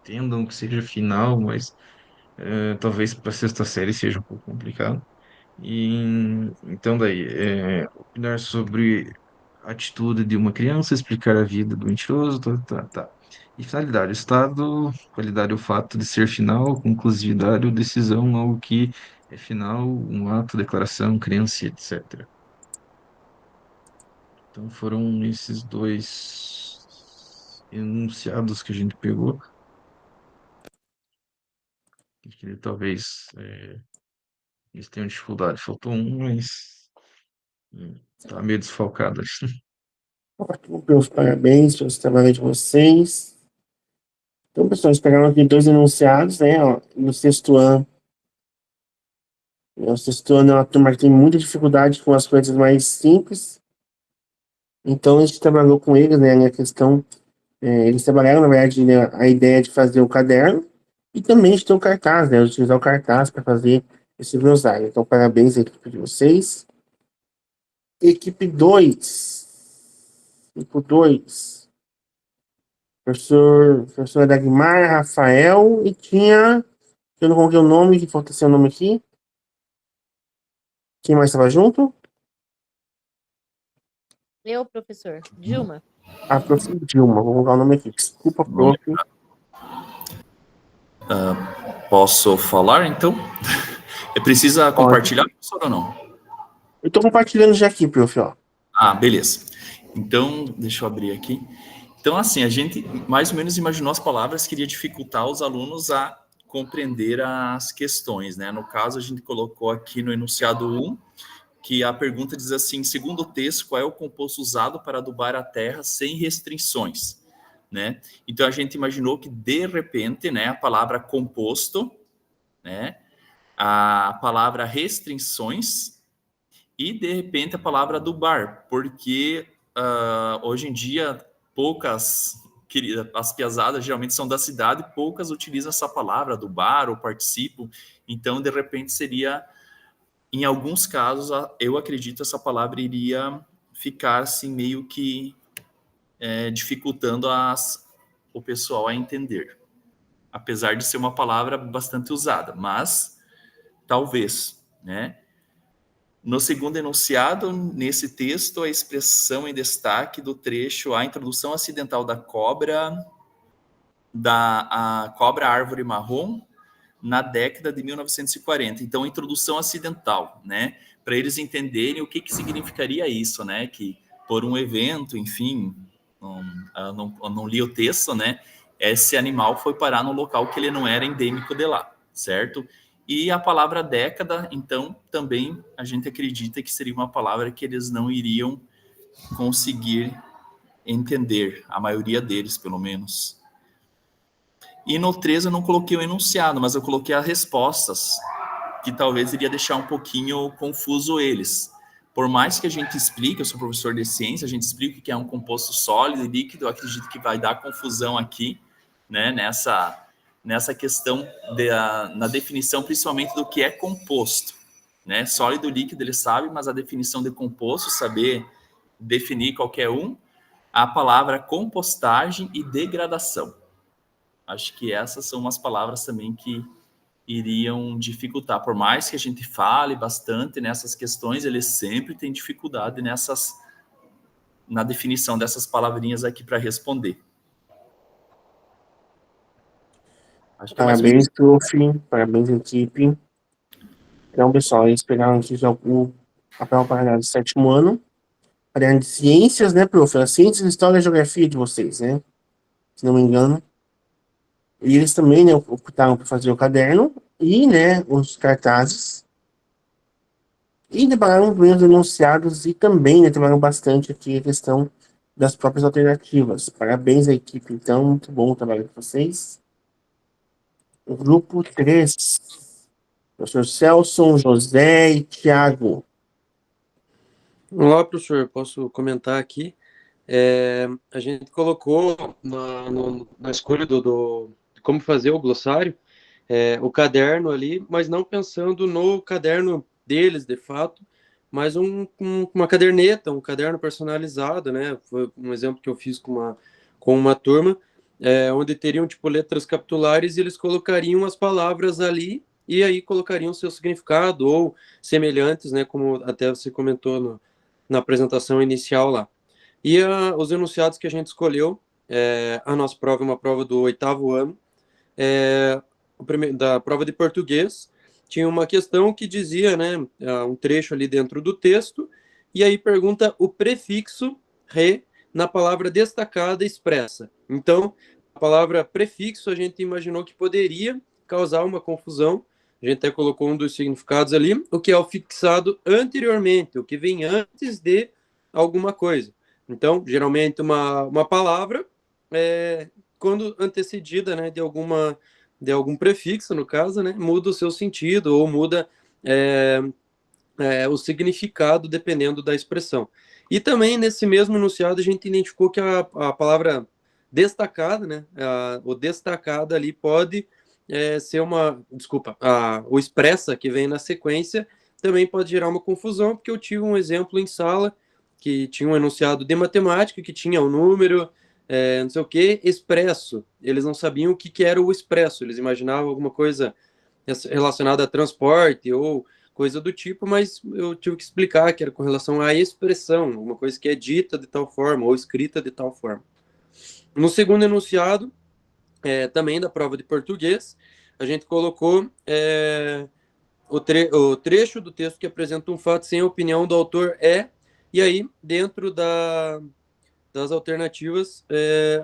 entendam que seja final, mas talvez para a sexta série seja um pouco complicado. Então, daí, opinar sobre a atitude de uma criança, explicar a vida do mentiroso, tá. E finalidade, estado, qualidade, o fato de ser final, conclusividade ou decisão, algo que é final, um ato, declaração, crença, etc. Então, foram esses dois enunciados que a gente pegou, que talvez eles tenham dificuldade. Faltou um, mas tá meio desfalcado. Ótimo, meus parabéns pelo trabalho de vocês. Então, pessoal, eles pegaram aqui 2 enunciados, né? Ó, no sexto ano é uma turma que tem muita dificuldade com as coisas mais simples. Então, a gente trabalhou com eles, né? A questão, eles trabalharam, na verdade, né, a ideia de fazer o caderno e também de ter o cartaz, né? Utilizar o cartaz para fazer esse glossário. Então, parabéns à equipe de vocês. Equipe 2. Grupo 2. Professora Dagmar, Rafael e tinha. Eu não coloquei o nome, que falta ser o nome aqui. Quem mais estava junto? Eu, professor. Dilma. A prof. Dilma, vou colocar o nome aqui. Desculpa, prof. Posso falar, então? Precisa compartilhar, professor, ou não? Eu estou compartilhando já aqui, prof. Ó. Ah, beleza. Então, deixa eu abrir aqui. Então, assim, a gente mais ou menos imaginou as palavras que iria dificultar os alunos a compreender as questões, né? No caso, a gente colocou aqui no enunciado 1, que a pergunta diz assim, segundo o texto, qual é o composto usado para adubar a terra sem restrições, né? Então, a gente imaginou que, de repente, né, a palavra composto, né, a palavra restrições e, de repente, a palavra adubar, porque hoje em dia, as piazadas geralmente são da cidade, poucas utilizam essa palavra adubar ou participam, então, de repente, seria, em alguns casos, eu acredito, essa palavra iria ficar assim, meio que dificultando o pessoal a entender, apesar de ser uma palavra bastante usada, mas talvez, né? No segundo enunciado, nesse texto, a expressão em destaque do trecho, a introdução acidental da cobra, a cobra árvore marrom, na década de 1940. Então, introdução acidental, né? Para eles entenderem o que significaria isso, né? Que por um evento, enfim, não li o texto, né? Esse animal foi parar no local que ele não era endêmico de lá, certo? E a palavra década, então, também a gente acredita que seria uma palavra que eles não iriam conseguir entender, a maioria deles, pelo menos. E no 3 eu não coloquei o enunciado, mas eu coloquei as respostas, que talvez iria deixar um pouquinho confuso eles. Por mais que a gente explique, eu sou professor de ciência, a gente explique que é um composto sólido e líquido, eu acredito que vai dar confusão aqui, né, nessa questão na definição, principalmente do que é composto, né? Sólido, líquido, ele sabe, mas a definição de composto, saber definir qualquer um, a palavra compostagem e degradação. Acho que essas são umas palavras também que iriam dificultar. Por mais que a gente fale bastante nessas questões, eles sempre têm dificuldade na definição dessas palavrinhas aqui para responder. Acho que é mais ou menos. Parabéns, prof. Parabéns, equipe. Então, pessoal, esperamos que o papel para o 7º ano. Caderno de ciências, né, prof? As ciências, história e geografia de vocês, né? Se não me engano. E eles também, né, optaram por fazer o caderno e, né, os cartazes. E trabalharam com os enunciados e também, né, trabalharam bastante aqui a questão das próprias alternativas. Parabéns à equipe, então, muito bom o trabalho de vocês. O grupo 3, professor Celso, José e Tiago. Olá, professor, posso comentar aqui? A gente colocou na escolha de como fazer o glossário, o caderno ali, mas não pensando no caderno deles, de fato, mas uma caderneta, um caderno personalizado, né? Foi um exemplo que eu fiz com uma turma, onde teriam, tipo, letras capitulares e eles colocariam as palavras ali e aí colocariam seu significado ou semelhantes, né? Como até você comentou na apresentação inicial lá. E os enunciados que a gente escolheu, a nossa prova é uma prova do 8º ano, da prova de português, tinha uma questão que dizia, né, um trecho ali dentro do texto, e aí pergunta o prefixo re na palavra destacada expressa. Então, a palavra prefixo a gente imaginou que poderia causar uma confusão, a gente até colocou um dos significados ali, o que é o fixado anteriormente, o que vem antes de alguma coisa. Então, geralmente uma palavra, quando antecedida, né, de algum prefixo, no caso, né, muda o seu sentido ou muda o significado dependendo da expressão. E também, nesse mesmo enunciado, a gente identificou que a palavra destacada, né, o destacada ali pode ser o expressa, que vem na sequência, também pode gerar uma confusão, porque eu tive um exemplo em sala, que tinha um enunciado de matemática, que tinha o número, não sei o que, expresso. Eles não sabiam o que era o expresso, eles imaginavam alguma coisa relacionada a transporte ou coisa do tipo, mas eu tive que explicar que era com relação à expressão, uma coisa que é dita de tal forma ou escrita de tal forma. No segundo enunciado, também da prova de português, a gente colocou o trecho do texto que apresenta um fato sem a opinião do autor e aí, dentro das alternativas,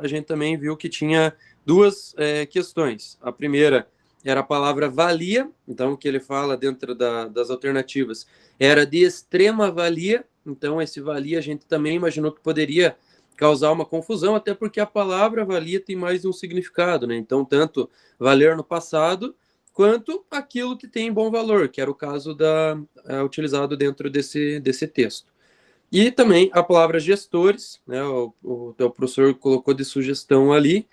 a gente também viu que tinha duas questões. A primeira era a palavra valia, então o que ele fala dentro das alternativas era de extrema valia, então esse valia a gente também imaginou que poderia causar uma confusão, até porque a palavra valia tem mais de um significado, né? Então, tanto valer no passado, quanto aquilo que tem bom valor, que era o caso utilizado dentro desse texto. E também a palavra gestores, né, o professor colocou de sugestão ali,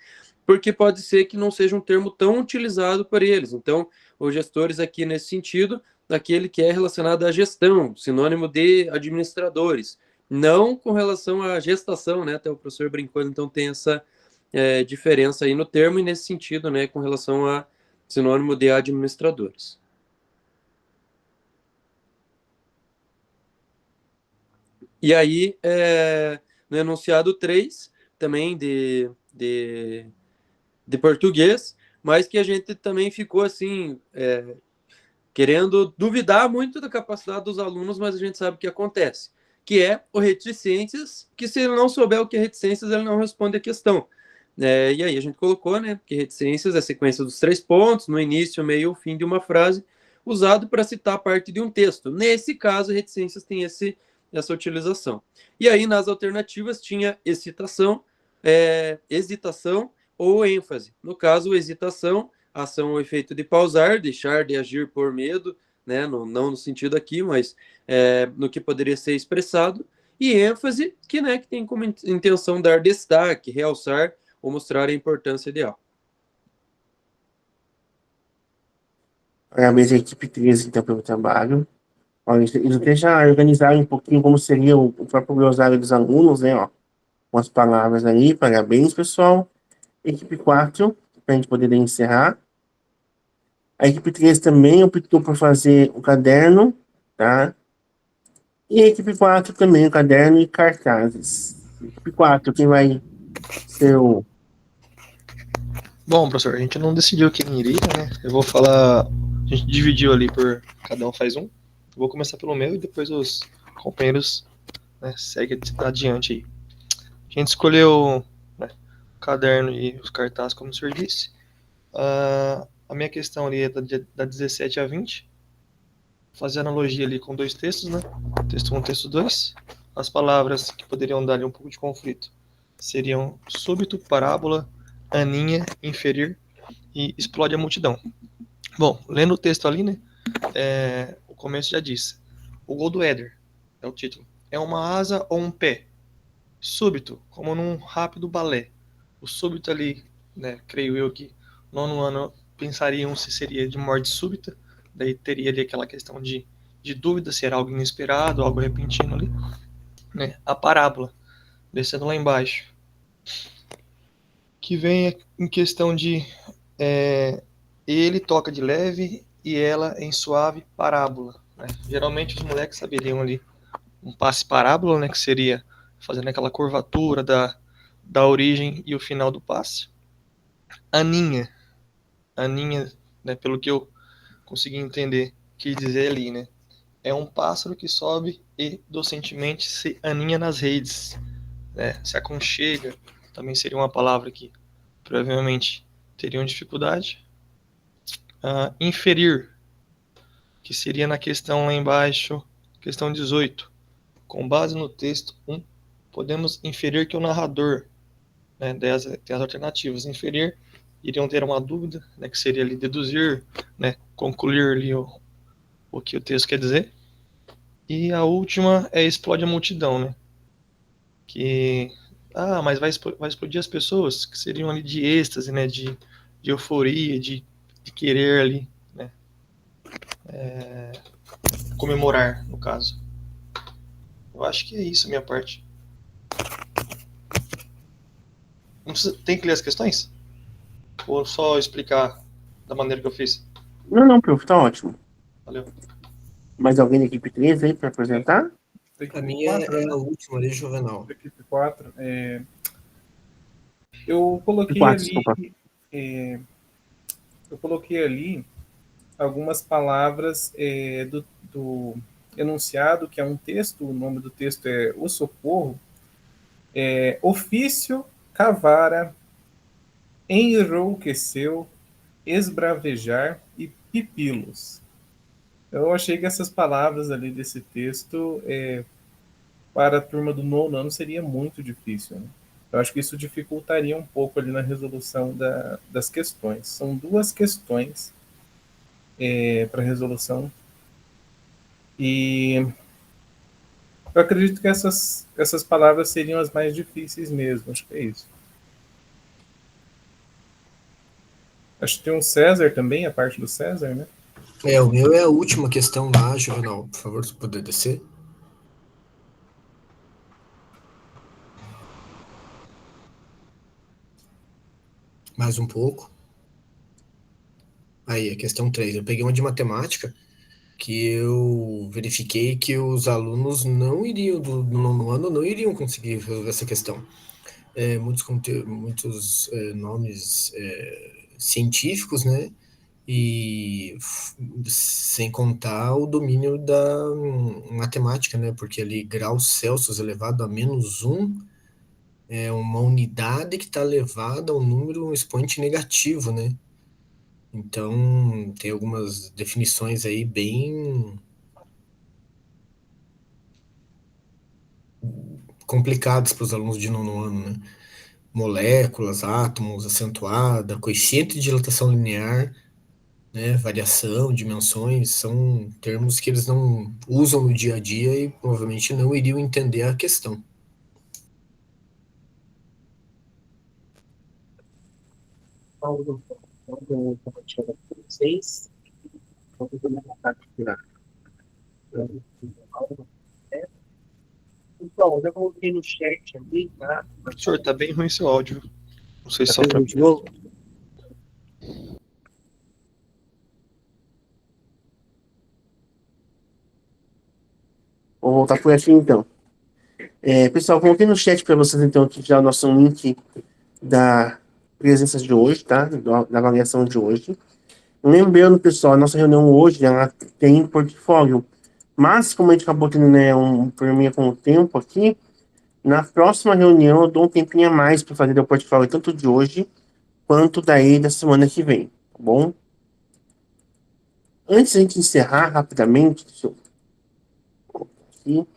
porque pode ser que não seja um termo tão utilizado por eles. Então, os gestores aqui nesse sentido, daquele que é relacionado à gestão, sinônimo de administradores, não com relação à gestação, né, até o professor brincou, então tem essa diferença aí no termo e nesse sentido, né, com relação a sinônimo de administradores. E aí, no enunciado 3, também de português, mas que a gente também ficou assim, querendo duvidar muito da capacidade dos alunos, mas a gente sabe o que acontece, que é o reticências, que se ele não souber o que é reticências, ele não responde a questão. E aí a gente colocou, né, que reticências é a sequência dos 3 pontos, no início, meio ou fim de uma frase, usado para citar parte de um texto. Nesse caso, reticências tem essa utilização. E aí, nas alternativas, tinha excitação, hesitação ou ênfase. No caso, hesitação, ação ou efeito de pausar, deixar de agir por medo, né, não no sentido aqui, mas no que poderia ser expressado, e ênfase, que tem como intenção dar destaque, realçar ou mostrar a importância ideal. Parabéns à equipe 13, então, pelo trabalho. Eles até já organizaram um pouquinho como seria o próprio glossário dos alunos, né, ó, com as palavras ali. Parabéns, pessoal. Equipe 4, para a gente poder encerrar. A equipe 3 também optou por fazer o caderno, tá? E a equipe 4 também, o caderno e cartazes. Equipe 4, quem vai ser o... Bom, professor, a gente não decidiu quem iria, né? Eu vou falar. A gente dividiu ali por. Cada um faz um. Eu vou começar pelo meu e depois os companheiros, né, seguem adiante aí. A gente escolheu, né, o caderno e os cartazes, como o senhor disse. A minha questão ali é da 17 a 20. Fazer analogia ali com dois textos, né? Texto 1, texto 2. As palavras que poderiam dar ali um pouco de conflito seriam súbito, parábola, aninha, inferir e explode a multidão. Bom, lendo o texto ali, né? O começo já diz. O gol do Éder é o título. É uma asa ou um pé? Súbito, como num rápido balé. O súbito ali, né? Creio eu que nono ano pensariam se seria de morte súbita. Daí teria ali aquela questão de dúvida se era algo inesperado, algo repentino ali. Né? A parábola, descendo lá embaixo, que vem em questão de ele toca de leve e ela em suave parábola. Né? Geralmente os moleques saberiam ali um passe parábola, né, que seria fazendo aquela curvatura da origem e o final do passe. Aninha, né, pelo que eu consegui entender, quis dizer ali, né, é um pássaro que sobe e docentemente se aninha nas redes, né, se aconchega, também seria uma palavra que provavelmente teriam dificuldade. Inferir, que seria na questão lá embaixo, questão 18. Com base no texto 1, podemos inferir que o narrador, né, tem as alternativas, inferir, iriam ter uma dúvida, né, que seria ali deduzir, né, concluir ali o que o texto quer dizer. E a última é explode a multidão, né, que, mas vai explodir as pessoas, que seriam ali de êxtase, né, de euforia, de querer ali, né, comemorar, no caso. Eu acho que é isso a minha parte. Não precisa, tem que ler as questões? Ou só explicar da maneira que eu fiz? Não, prof, tá ótimo. Valeu. Mais alguém da equipe 3 aí para apresentar? A minha é a última ali, Juvenal. Equipe 4. Eu coloquei ali. Eu coloquei ali algumas palavras do enunciado, que é um texto, o nome do texto é O Socorro, ofício, cavara, enrouqueceu, esbravejar e pipilos. Eu achei que essas palavras ali desse texto, para a turma do nono ano, seria muito difícil, né? Eu acho que isso dificultaria um pouco ali na resolução das questões. São duas questões para resolução. E eu acredito que essas palavras seriam as mais difíceis mesmo. Acho que é isso. Acho que tem um César também, a parte do César, né? O meu é a última questão lá, Juvenal. Por favor, se puder descer. Mais um pouco. Aí, a questão 3. Eu peguei uma de matemática que eu verifiquei que os alunos não iriam, do nono ano, não iriam conseguir resolver essa questão. Muitos nomes científicos, né? E sem contar o domínio da matemática, né? Porque ali graus Celsius elevado a -1 é uma unidade que está elevada a um número, um expoente negativo, né? Então, tem algumas definições aí bem complicadas para os alunos de nono ano, né? Moléculas, átomos, acentuada, coeficiente de dilatação linear, né? Variação, dimensões, são termos que eles não usam no dia a dia e provavelmente não iriam entender a questão. Então, eu já coloquei no chat ali, tá? Professor, tá bem ruim seu áudio. Não sei se só Tá pra de novo? Vou voltar por aqui então. Pessoal, coloquei no chat para vocês, então, aqui já o nosso link da presença de hoje, tá? Da avaliação de hoje. Lembrando, pessoal, a nossa reunião hoje, ela tem portfólio. Mas, como a gente acabou tendo, né, um probleminha com o tempo aqui, na próxima reunião eu dou um tempinho a mais para fazer o portfólio, tanto de hoje, quanto daí da semana que vem, tá bom? Antes de a gente encerrar rapidamente, deixa eu colocar aqui.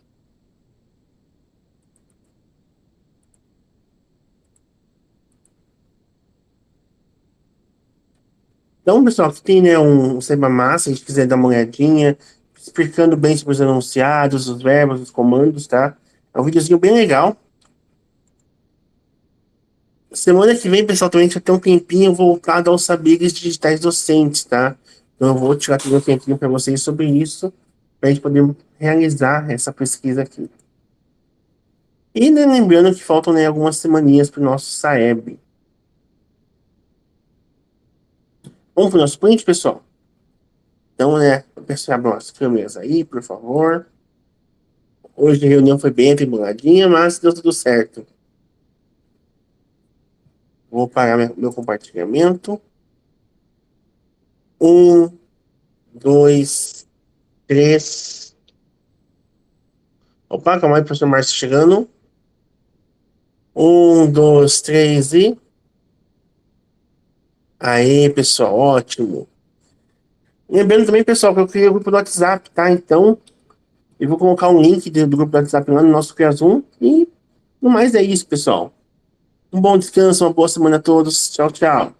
Então, pessoal, aqui tem, né, um Seba Massa, se a gente quiser dar uma olhadinha, explicando bem sobre os enunciados, os verbos, os comandos, tá? É um videozinho bem legal. Semana que vem, pessoal, também a gente vai ter um tempinho voltado aos saberes digitais docentes, tá? Então, eu vou tirar aqui um tempinho para vocês sobre isso, para a gente poder realizar essa pesquisa aqui. E, né, lembrando que faltam, né, algumas semaninhas para o nosso SAEB. Vamos para o nosso print, pessoal? Então, né, pessoal, abram as câmeras aí, por favor. Hoje a reunião foi bem atribuladinha, mas deu tudo certo. Vou parar meu compartilhamento. 1, 2, 3. Opa, calma aí, professor Márcio chegando. 1, 2, 3 e... Aí, pessoal, ótimo. Lembrando também, pessoal, que eu criei o grupo do WhatsApp, tá? Então, eu vou colocar um link do grupo do WhatsApp lá no nosso Criazum. E no mais é isso, pessoal. Um bom descanso, uma boa semana a todos. Tchau, tchau.